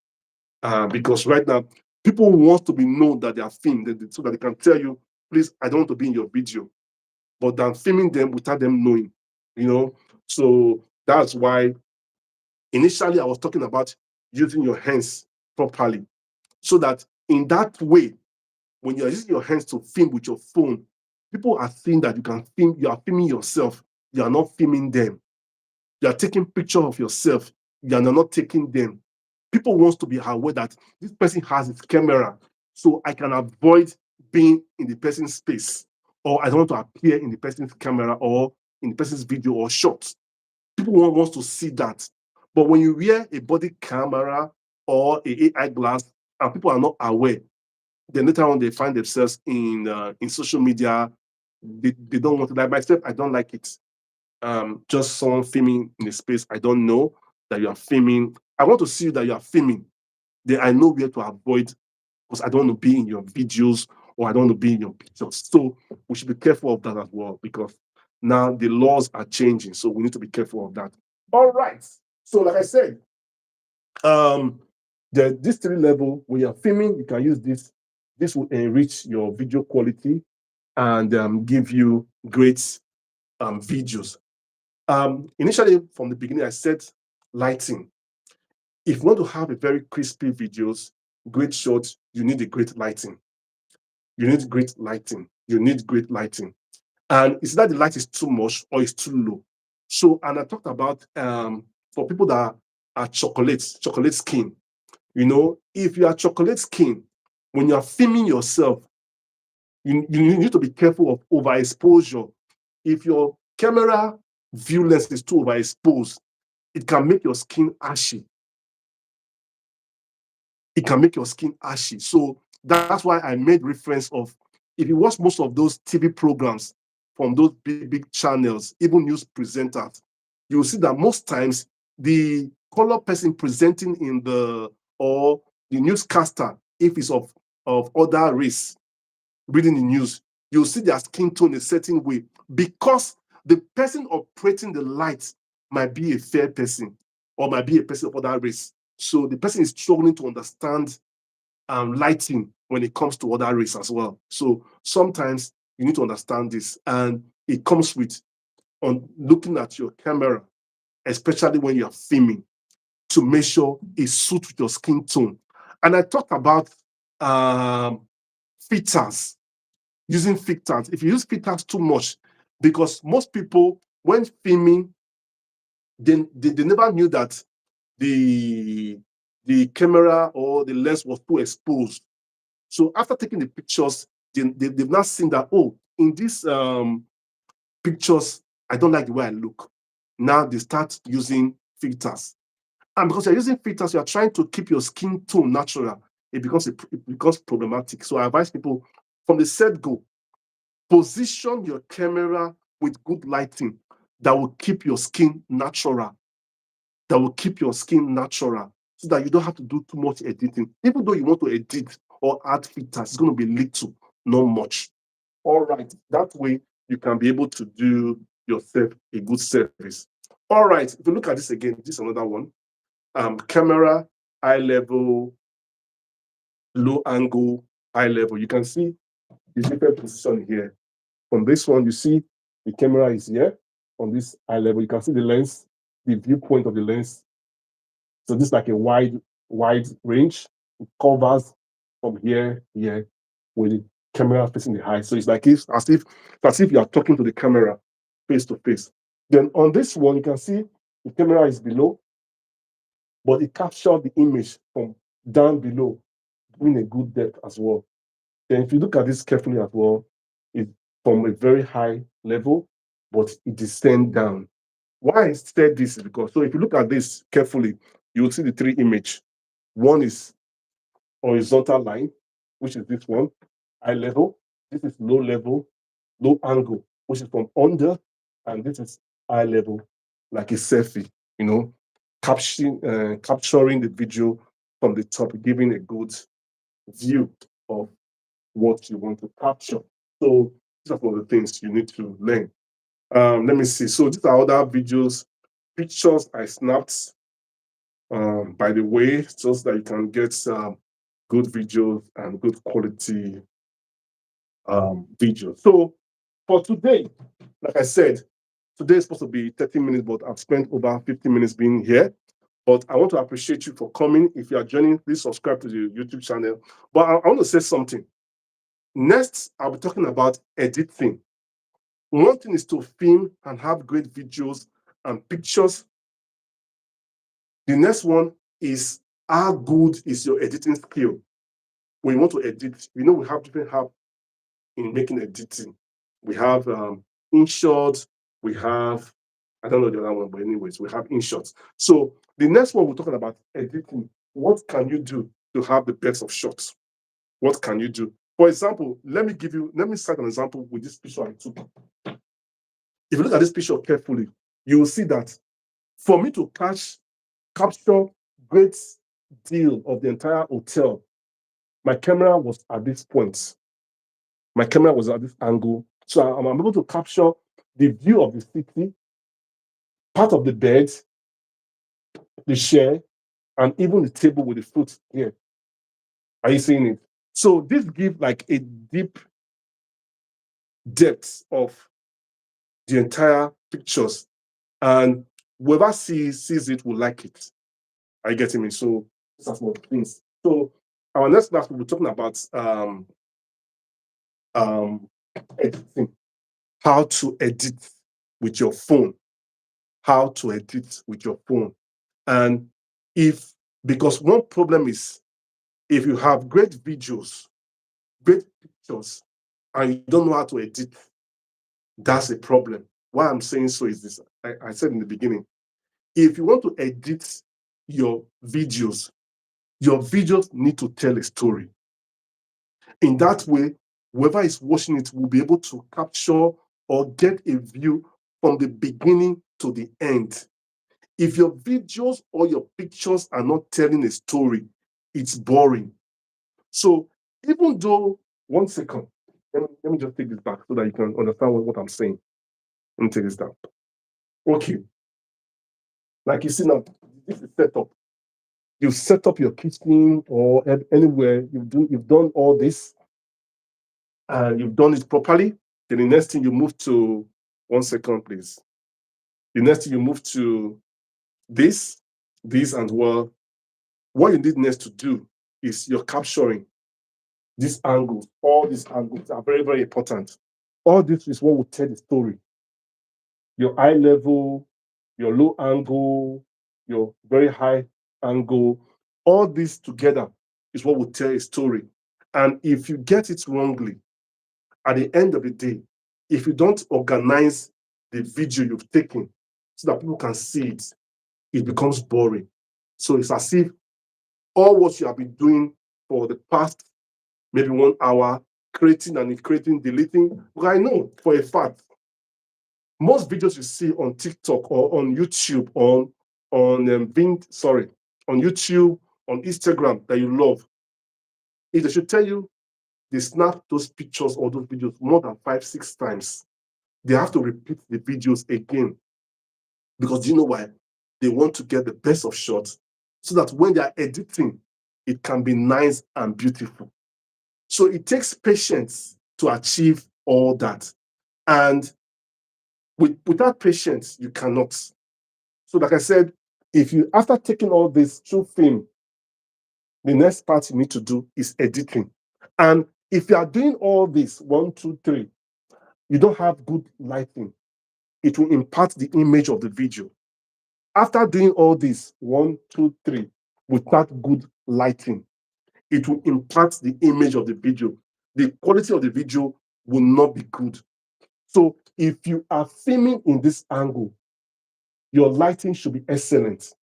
Because right now, people want to be known that they are filmed, so that they can tell you, please, I don't want to be in your video. But than filming them without them knowing, you know. So that's why initially I was talking about using your hands properly, so that in that way, when you are using your hands to film with your phone, people are seeing that you can film, you are filming yourself, you are not filming them. You are taking picture of yourself, you are not taking them. People want to be aware that this person has his camera, so I can avoid being in the person's space, or I don't want to appear in the person's camera or in the person's video or shot. People want to see that. But when you wear a body camera or a AI glass and people are not aware, then later on they find themselves in social media. They don't want to. Like myself, I don't like it. Just someone filming in a space I don't know that you are filming. I want to see that you are filming. Then I know where to avoid, because I don't want to be in your videos or I don't want to be in your pictures. So we should be careful of that as well, because now the laws are changing. So we need to be careful of that. All right. So like I said, um, this 3 level, when you're filming, you can use this. This will enrich your video quality and give you great videos. Initially, from the beginning, I said lighting. If you want to have a very crispy videos, great shots, you need a great lighting. You need great lighting. You need great lighting. And it's that the light is too much or it's too low. So, and I talked about for people that are chocolate skin. You know, if you are chocolate skin, when you are filming yourself, you need to be careful of overexposure. If your camera view lens is too overexposed, it can make your skin ashy. It can make your skin ashy. So that's why I made reference of, if you watch most of those TV programs from those big channels, even news presenters, you will see that most times the color person presenting in the, or the newscaster, if it's of other race, reading the news, you'll see their skin tone a certain way, because the person operating the light might be a fair person or might be a person of other race. So the person is struggling to understand lighting when it comes to other race as well. So sometimes you need to understand this, and it comes with on looking at your camera, especially when you are filming, to make sure it suits with your skin tone. And I talked about filters, using filters. If you use filters too much, because most people when filming, they never knew that the camera or the lens was too exposed. So after taking the pictures, they've now seen that, oh, in these pictures, I don't like the way I look. Now they start using filters. And because you're using filters, you're trying to keep your skin tone natural. It becomes problematic. So I advise people from the set go, position your camera with good lighting that will keep your skin natural, that will keep your skin natural, so that you don't have to do too much editing. Even though you want to edit or add filters, it's going to be little, not much. All right, that way you can be able to do yourself a good service. All right, if you look at this again, this is another one. Camera, eye level, low angle, eye level. You can see the different position here. From this one, you see the camera is here on this eye level. You can see the lens, the viewpoint of the lens. So this is like a wide range. It covers from here, with the camera facing the eye. So it's like as if you are talking to the camera face to face. Then on this one, you can see the camera is below, but it captured the image from down below, doing a good depth as well. Then if you look at this carefully as well, it's from a very high level, but it descends down. Why I said this is because, so if you look at this carefully, you will see the 3 images. One is horizontal line, which is this one, high level. This is low level, low angle, which is from under, and this is high level, like a selfie, capturing the video from the top, giving a good view of what you want to capture. So these are some of the things you need to learn. Let me see. So these are other videos, pictures I snapped, by the way, so that you can get good videos and good quality videos. So for today, like I said, today is supposed to be 30 minutes, but I've spent over 50 minutes being here. But I want to appreciate you for coming. If you are joining, please subscribe to the YouTube channel. But I want to say something. Next, I'll be talking about editing. One thing is to film and have great videos and pictures. The next one is how good is your editing skill. When you want to edit, we have different help in making editing. We have InShot, we have, I don't know the other one, but anyways, we have InShot. So the next one we're talking about editing. What can you do to have the best of shots? What can you do? For example, let me start an example with this picture I took. If you look at this picture carefully, you will see that for me to capture great deal of the entire hotel, my camera was at this point. My camera was at this angle. So I'm able to capture the view of the city, part of the bed, the chair, and even the table with the fruit here. Are you seeing it? So this gives like a deep depth of the entire pictures, and whoever sees it will like it. Are you getting me? So that's what it means. So our next class we'll be talking about editing, how to edit with your phone, how to edit with your phone. And because one problem is if you have great videos, great pictures, and you don't know how to edit, that's a problem. Why I'm saying so is this. I said in the beginning, if you want to edit your videos need to tell a story. In that way, whoever is watching it will be able to capture or get a view from the beginning to the end. If your videos or your pictures are not telling a story, it's boring. So even though, one second, let me just take this back so that you can understand what I'm saying. Let me take this down. Okay. Like you see now, this is set up. You set up your kitchen or anywhere. You've done all this, and you've done it properly. Then the next thing you move to, one second, please. The next thing you move to this, and well, what you need next to do is you're capturing these angles. All these angles are very, very important. All this is what will tell the story. Your eye level, your low angle, your very high angle, all this together is what will tell a story. And if you get it wrongly, at the end of the day, if you don't organize the video you've taken so that people can see it, it becomes boring. So it's as if all what you have been doing for the past maybe 1 hour, creating, deleting. But I know for a fact, most videos you see on TikTok or on YouTube, on YouTube, on Instagram that you love, if they should tell you they snap those pictures or those videos more than 5, 6 times, they have to repeat the videos again. Because do you know why? They want to get the best of shots so that when they are editing, it can be nice and beautiful. So it takes patience to achieve all that. And without patience, you cannot. So like I said, if you, after taking all this through film, the next part you need to do is editing. And if you are doing all this, 1, 2, 3, you don't have good lighting, it will impact the image of the video. After doing all this, 1, 2, 3, without good lighting, it will impact the image of the video. The quality of the video will not be good. So if you are filming in this angle, your lighting should be excellent.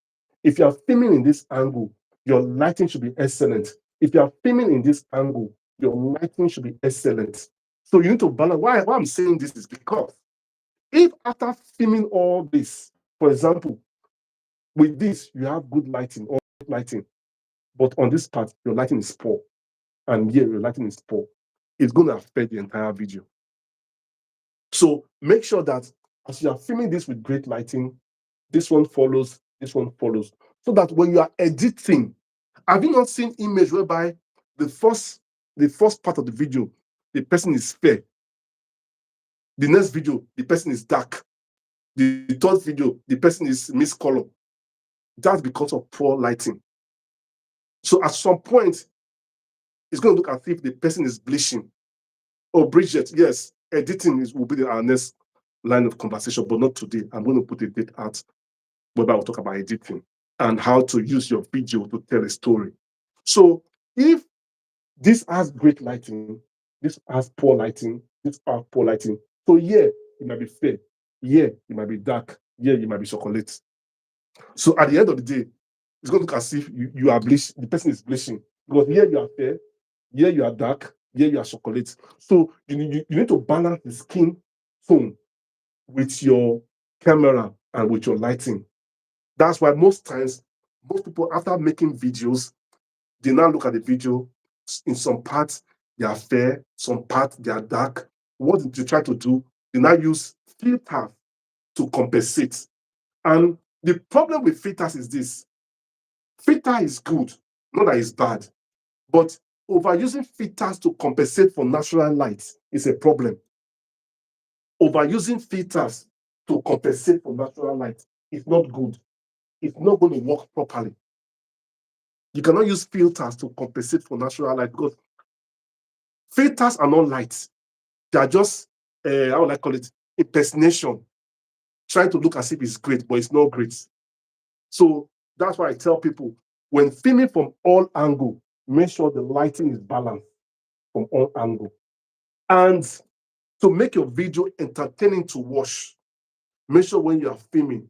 If you are filming in this angle, your lighting should be excellent. If you are filming in this angle, your lighting should be excellent. So you need to balance. Why I'm saying this is because if after filming all this, for example, with this, you have good lighting or lighting, but on this part, your lighting is poor, and here your lighting is poor, it's going to affect the entire video. So make sure that as you are filming this with great lighting, this one follows, so that when you are editing, have you not seen image whereby the first part of the video, the person is fair, the next video, the person is dark, the third video, the person is miscolor? That's because of poor lighting. So at some point, it's going to look as if the person is bleaching. Oh, Bridget, yes, editing will be our next line of conversation, but not today. I'm going to put a date out where I will talk about editing and how to use your video to tell a story. So if this has great lighting, this has poor lighting, this has poor lighting. So yeah, it might be fair. Yeah, it might be dark. Yeah, it might be chocolate. So at the end of the day, it's going to look as if you are bleaching, the person is bleaching. Because here you are fair, here you are dark, here you are chocolate. So you need to balance the skin tone with your camera and with your lighting. That's why most times, most people, after making videos, they now look at the video. In some parts, they are fair, some parts, they are dark. What did you try to do? They now use filters to compensate. And the problem with filters is this: filter is good, not that it's bad, but overusing filters to compensate for natural light is a problem. Overusing filters to compensate for natural light is not good. It's not going to work properly. You cannot use filters to compensate for natural light because filters are not light. They are just, how would I call it, impersonation, trying to look as if it's great, but it's not great. So that's why I tell people, when filming from all angles, make sure the lighting is balanced from all angles. And to make your video entertaining to watch, make sure when you are filming,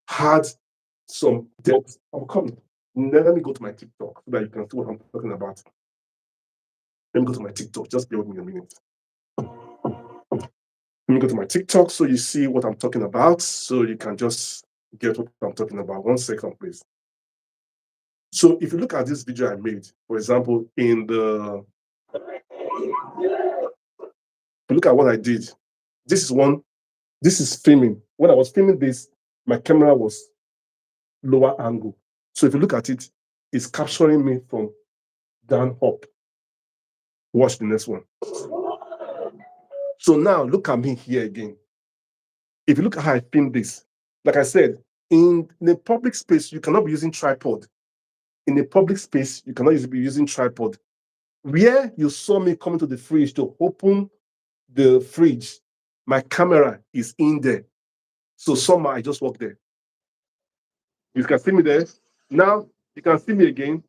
had some depth. I'm coming. Let me go to my TikTok so that you can see what I'm talking about. Let me go to my TikTok. Just bear with me a minute. Let me go to my TikTok so you see what I'm talking about, so you can just get what I'm talking about. 1 second, please. So if you look at this video I made, for example, look at what I did. This is filming. When I was filming this, my camera was lower angle. So if you look at it, it's capturing me from down up. Watch the next one. So now look at me here again. If you look at how I filmed this, like I said, in the public space, you cannot be using tripod. In a public space, you cannot be using tripod. Where you saw me coming to the fridge to open the fridge, my camera is in there. So somehow I just walk there. You can see me there. Now you can see me again.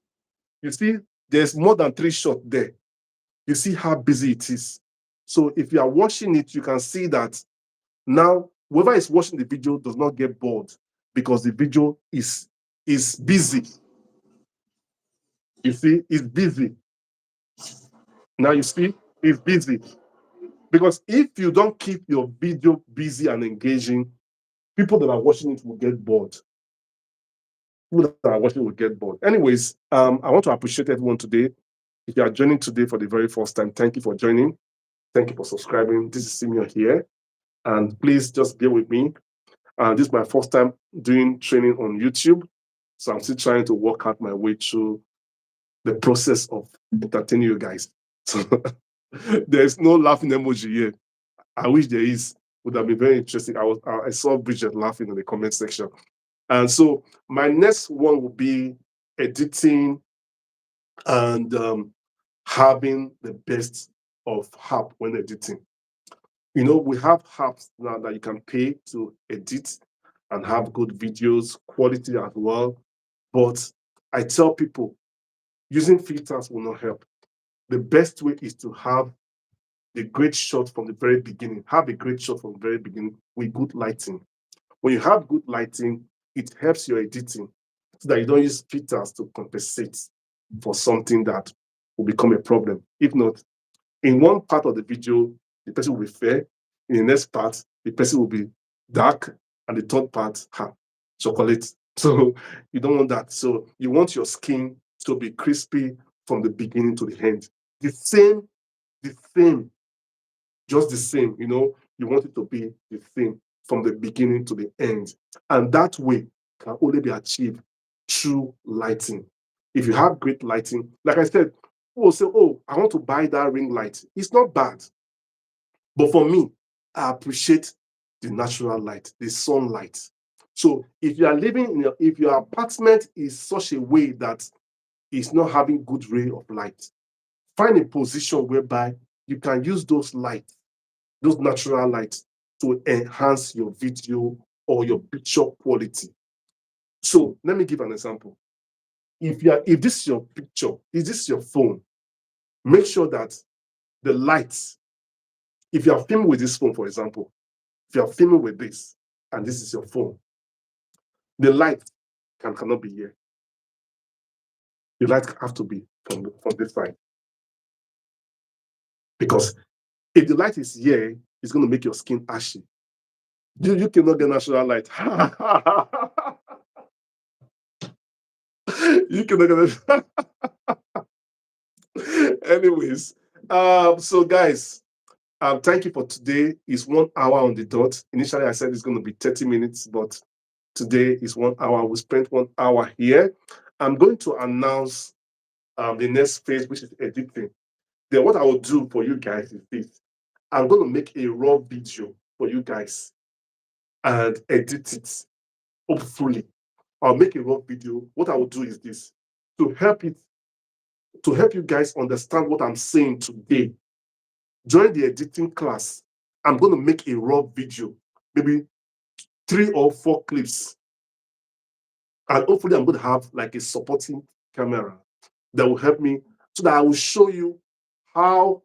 You see, there's more than 3 shots there. You see how busy it is. So if you are watching it, you can see that now whoever is watching the video does not get bored because the video is busy. You see, it's busy. Now you see, it's busy. Because if you don't keep your video busy and engaging, people that are watching it will get bored. People that are watching will get bored. Anyways, I want to appreciate everyone today. If you are joining today for the very first time, thank you for joining. Thank you for subscribing. This is Simeon here. And please just bear with me. This is my first time doing training on YouTube. So I'm still trying to work out my way through the process of entertaining you guys. So there's no laughing emoji here. I wish there is. Would have been very interesting. I saw Bridget laughing in the comment section. And so my next one will be editing and having the best of app when editing. You know, we have apps now that you can pay to edit and have good videos, quality as well. But I tell people using filters will not help. The best way is to have a great shot from the very beginning. Have a great shot from the very beginning with good lighting. When you have good lighting, it helps your editing so that you don't use filters to compensate for something that will become a problem. If not, in one part of the video, the person will be fair. In the next part, the person will be dark. And the third part, chocolate. So you don't want that. So you want your skin to be crispy from the beginning to the end. The same, just the same, you want it to be the same from the beginning to the end. And that way can only be achieved through lighting. If you have great lighting, like I said, people will say, oh, I want to buy that ring light. It's not bad. But for me, I appreciate the natural light, the sunlight. So if you are living if your apartment is such a way that it's not having good ray of light, find a position whereby you can use those lights, those natural lights, to enhance your video or your picture quality. So let me give an example. If this is your picture, if this is your phone, make sure that the lights, if you are filming with this phone, for example, if you are filming with this and this is your phone, the light cannot be here. The light have to be from this side. Because if the light is here, it's going to make your skin ashy. You cannot get natural light. You cannot get anyways. So guys, thank you for today. It's 1 hour on the dot. Initially, I said it's going to be 30 minutes, but today is 1 hour. We spent 1 hour here. I'm going to announce the next phase, which is editing. Then what I will do for you guys is this. I'm going to make a raw video for you guys and edit it. Hopefully, I'll make a raw video. What I will do is this to help you guys understand what I'm saying today. During the editing class, I'm going to make a raw video, maybe 3 or 4 clips. And hopefully I'm going to have like a supporting camera that will help me so that I will show you how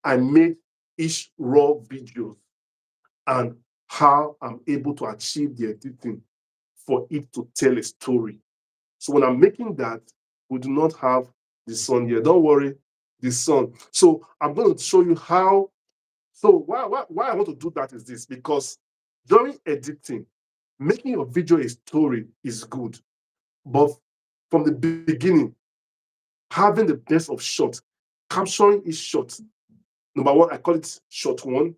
I made each raw video and how I'm able to achieve the editing for it to tell a story. So when I'm making that, we do not have the sun here. Don't worry, the sun. So I'm going to show you how. So why I want to do that is this, because during editing, making your video a story is good. But from the beginning, having the best of shots, capturing each shot. Number one, I call it shot 1,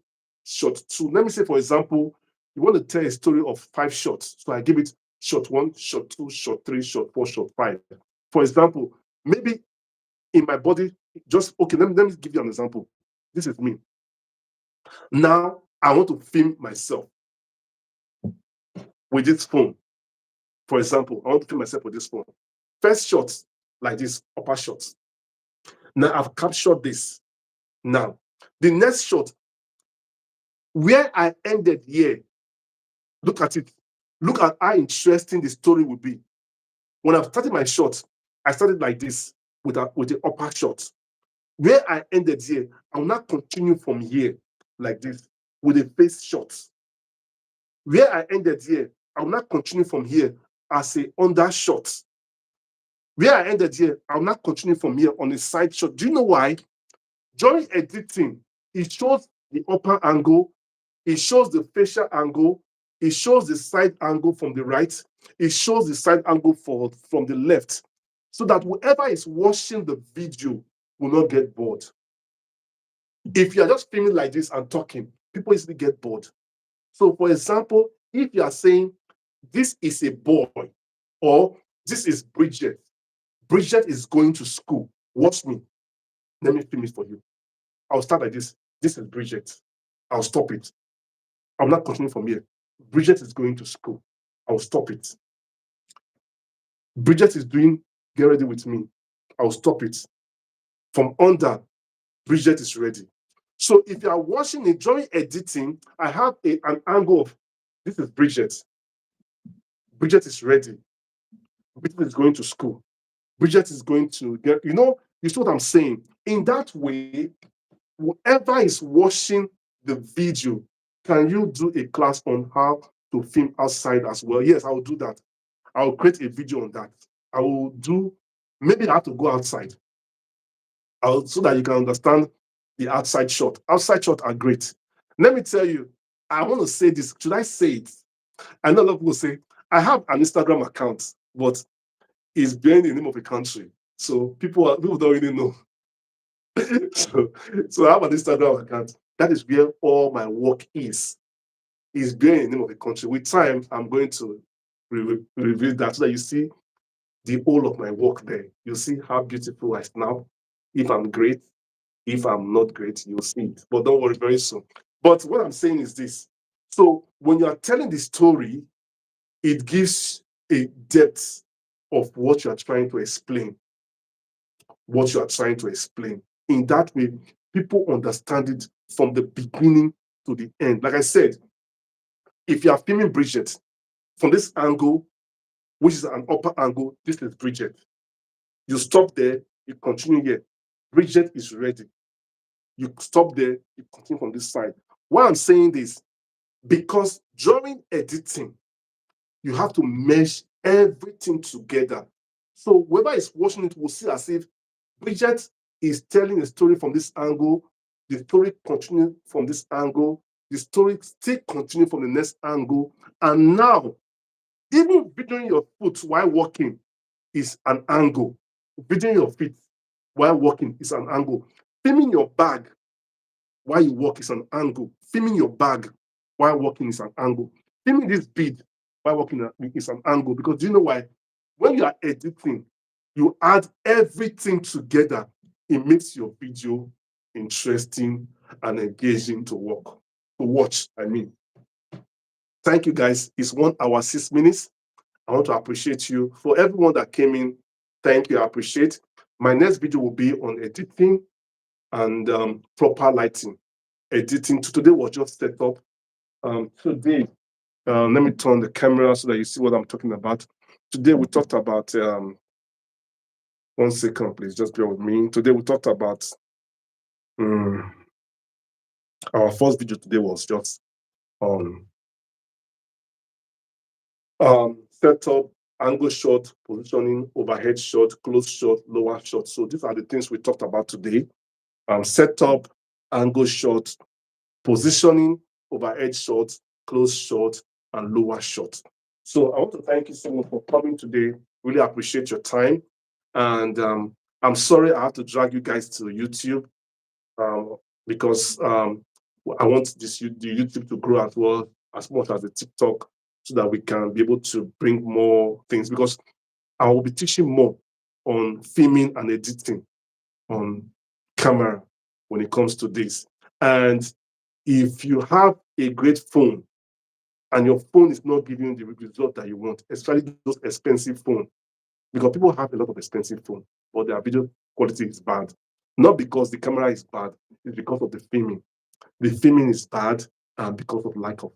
shot 2. Let me say, for example, you want to tell a story of 5 shots. So I give it shot 1, shot 2, shot 3, shot 4, shot 5. For example, maybe in my body, okay, let me give you an example. This is me. Now, I want to film myself with this phone. For example, I want to film myself with this phone. First shot, like this, upper shot. Now, I've captured this. Now, the next shot, where I ended here, look at it. Look at how interesting the story will be. When I've started my shot, I started like this with the upper shot. Where I ended here, I will not continue from here like this with a face shot. Where I ended here, I will not continue from here as a undershot. Where I ended here, I will not continue from here on a side shot. Do you know why? During editing, it shows the upper angle, it shows the facial angle, it shows the side angle from the right, it shows the side angle from the left, so that whoever is watching the video will not get bored. If you are just filming like this and talking, people easily get bored. So, for example, if you are saying, this is a boy, or this is Bridget. Bridget is going to school. Watch me. Let me film it for you. I'll start like this. This is Bridget. I'll stop it. I'm not continuing from here. Bridget is going to school. I'll stop it. Bridget is doing get ready with me. I'll stop it. From under, Bridget is ready. So if you are watching it during editing, I have an angle of this is Bridget. Bridget is ready. Bridget is going to school. Bridget is going to get, you see what I'm saying? In that way, whoever is watching the video, can you do a class on how to film outside as well? Yes, I will do that. I will create a video on that. I will do, maybe I have to go outside so that you can understand the outside shot. Outside shots are great. Let me tell you, I want to say this. Should I say it? I know a lot of people say, I have an Instagram account, but it's bearing the name of a country. So people don't really know. so I have an Instagram account. That is where all my work is. Is bearing the name of a country. With time, I'm going to reveal that so that you see the whole of my work there. You see how beautiful I now. If I'm great, if I'm not great, you'll see it. But don't worry, very soon. But what I'm saying is this. So when you are telling the story, it gives a depth of what you are trying to explain. What you are trying to explain. in that way, people understand it from the beginning to the end. Like I said, if you are filming Bridget from this angle, which is an upper angle, this is Bridget. You stop there, you continue here. Bridget is ready. You stop there, you continue from this side. Why I'm saying this, because during editing, you have to mesh everything together. So whoever is watching it will see as if Bridget is telling a story from this angle, the story continues from this angle, the story still continues from the next angle, and now even videoing your foot while walking is an angle. Videoing your feet while walking is an angle. Filming your bag while you walk is an angle. Filming your bag while walking is an angle. Filming this bead while walking is an angle. Because do you know why? When you are editing, you add everything together. It makes your video interesting and engaging to watch. I mean, thank you guys. It's 1 hour, 6 minutes. I want to appreciate you. For everyone that came in, thank you. I appreciate. My next video will be on editing and proper lighting. Editing. Today was just set up. Today, let me turn the camera so that you see what I'm talking about. Today we talked about, 1 second, please, just bear with me. Today we talked about, our first video today was just setup, angle shot, positioning, overhead shot, close shot, lower shot. So these are the things we talked about today. Setup, angle shot, positioning, overhead shot, close shot, and lower shot. So I want to thank you so much for coming today. Really appreciate your time. And I'm sorry I have to drag you guys to YouTube because I want the YouTube to grow as well as much as the TikTok, so that we can be able to bring more things, because I will be teaching more on filming and editing on camera when it comes to this. And if you have a great phone and your phone is not giving you the result that you want, especially those expensive phones, because people have a lot of expensive phones, but their video quality is bad. Not because the camera is bad, it's because of the filming. The filming is bad and because of lack of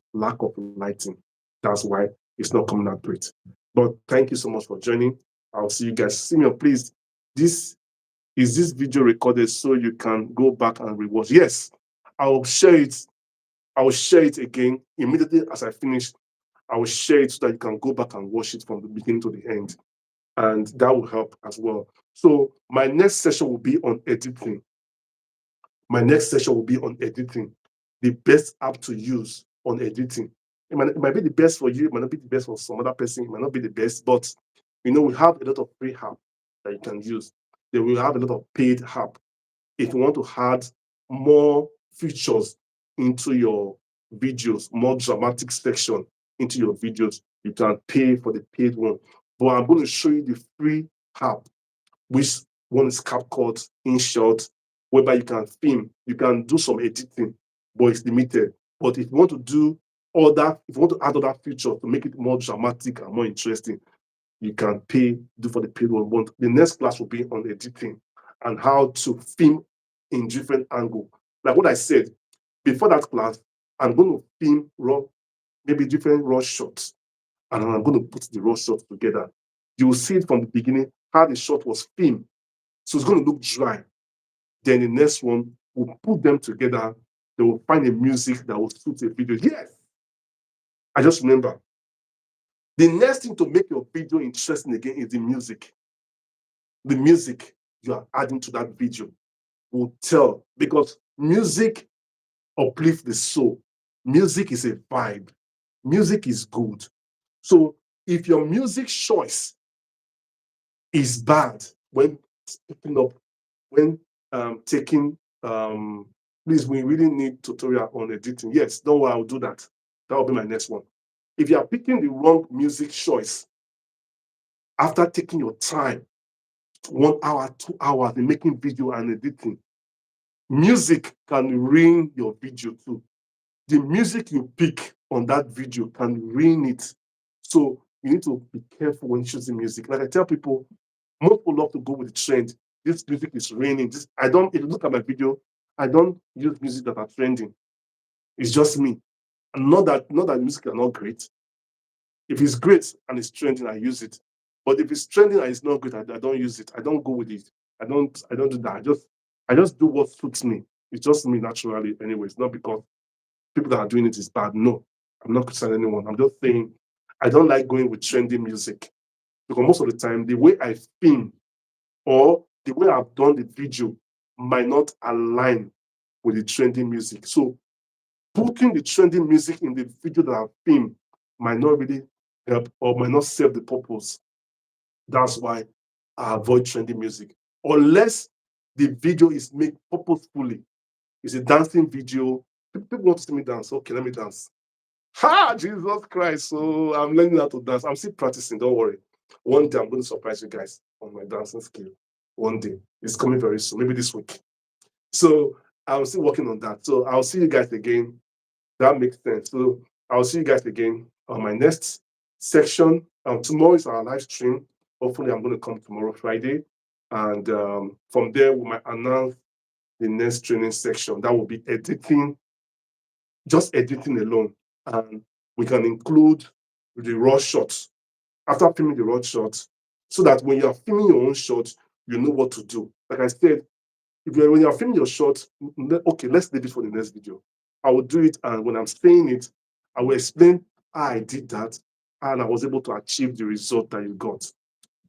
lighting. That's why it's not coming out great. But thank you so much for joining. I'll see you guys. Simeon, please, this video recorded so you can go back and rewatch? Yes, I'll share it. I will share it again immediately as I finish. I will share it so that you can go back and watch it from the beginning to the end. And that will help as well. So my next session will be on editing. The best app to use on editing. It might be the best for you, it might not be the best for some other person, it might not be the best, but we have a lot of free app that you can use. Then we have a lot of paid app. If you want to add more features into your videos, more dramatic section into your videos, you can pay for the paid one. But I'm going to show you the free app, which one is CapCut, InShot, whereby you can film, you can do some editing, but it's limited. But if you want to add other features to make it more dramatic and more interesting, you can do for the paid one. But the next class will be on editing and how to film in different angles. Like what I said, before that class, I'm going to film maybe different raw shots, and I'm going to put the raw shots together. You will see it from the beginning, how the shot was filmed. So it's going to look dry. Then the next one, we'll put them together. They will find a music that will suit a video. Yes, I just remember. The next thing to make your video interesting again is the music. The music you are adding to that video will tell, because music uplifts the soul. Music is a vibe. Music is good. So if your music choice is bad when picking up, when taking, please, we really need tutorial on editing. Yes, don't worry, I'll do that. That will be my next one. If you are picking the wrong music choice after taking your time, 1 hour, 2 hours in making video and editing, music can ruin your video too. The music you pick on that video can ruin it. So you need to be careful when choosing music. Like I tell people, most people love to go with the trend. this music is raining. This I don't. If you look at my video, I don't use music that are trending. It's just me. And not that music are not great. If it's great and it's trending, I use it. But if it's trending and it's not great, I don't use it. I don't go with it. I don't do that. I just do what suits me. It's just me naturally, anyways. Not because people that are doing it is bad. No, I'm not criticizing anyone. I'm just saying I don't like going with trendy music because most of the time the way I film or the way I've done the video might not align with the trending music. So putting the trending music in the video that I've filmed might not really help or might not serve the purpose. That's why I avoid trending music. Unless the video is made purposefully. It's a dancing video. People want to see me dance. Okay, let me dance. Ha! Jesus Christ. So I'm learning how to dance. I'm still practicing. Don't worry. One day I'm going to surprise you guys on my dancing skill. One day. It's coming very soon. Maybe this week. So I'm still working on that. So I'll see you guys again. That makes sense. So I'll see you guys again on my next section. Tomorrow is our live stream. Hopefully, I'm going to come tomorrow, Friday. And from there, we might announce the next training section. That will be editing, just editing alone. And we can include the raw shots after filming the raw shots so that when you are filming your own shot, you know what to do. Like I said, when you are filming your shot, okay, let's leave it for the next video. I will do it, and when I'm saying it, I will explain how I did that, and I was able to achieve the result that you got.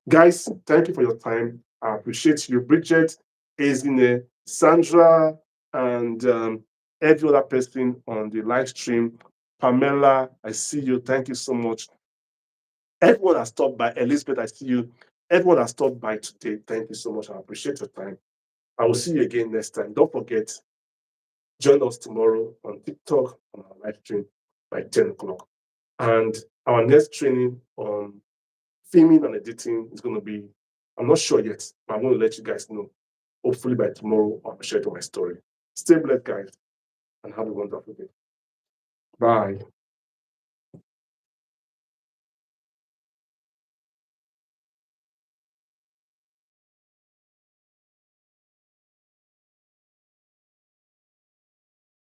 Guys, thank you for your time. I appreciate you, Bridget, Ezine, Sandra, and every other person on the live stream. Pamela, I see you. Thank you so much. Everyone has stopped by. Elizabeth, I see you. Everyone has stopped by today. Thank you so much. I appreciate your time. I will see you again next time. Don't forget, join us tomorrow on TikTok on our live stream by 10 o'clock. And our next training on filming and editing is going to be, I'm not sure yet, but I'm going to let you guys know. Hopefully by tomorrow, I'll share my story. Stay blessed, guys, and have a wonderful day. Bye.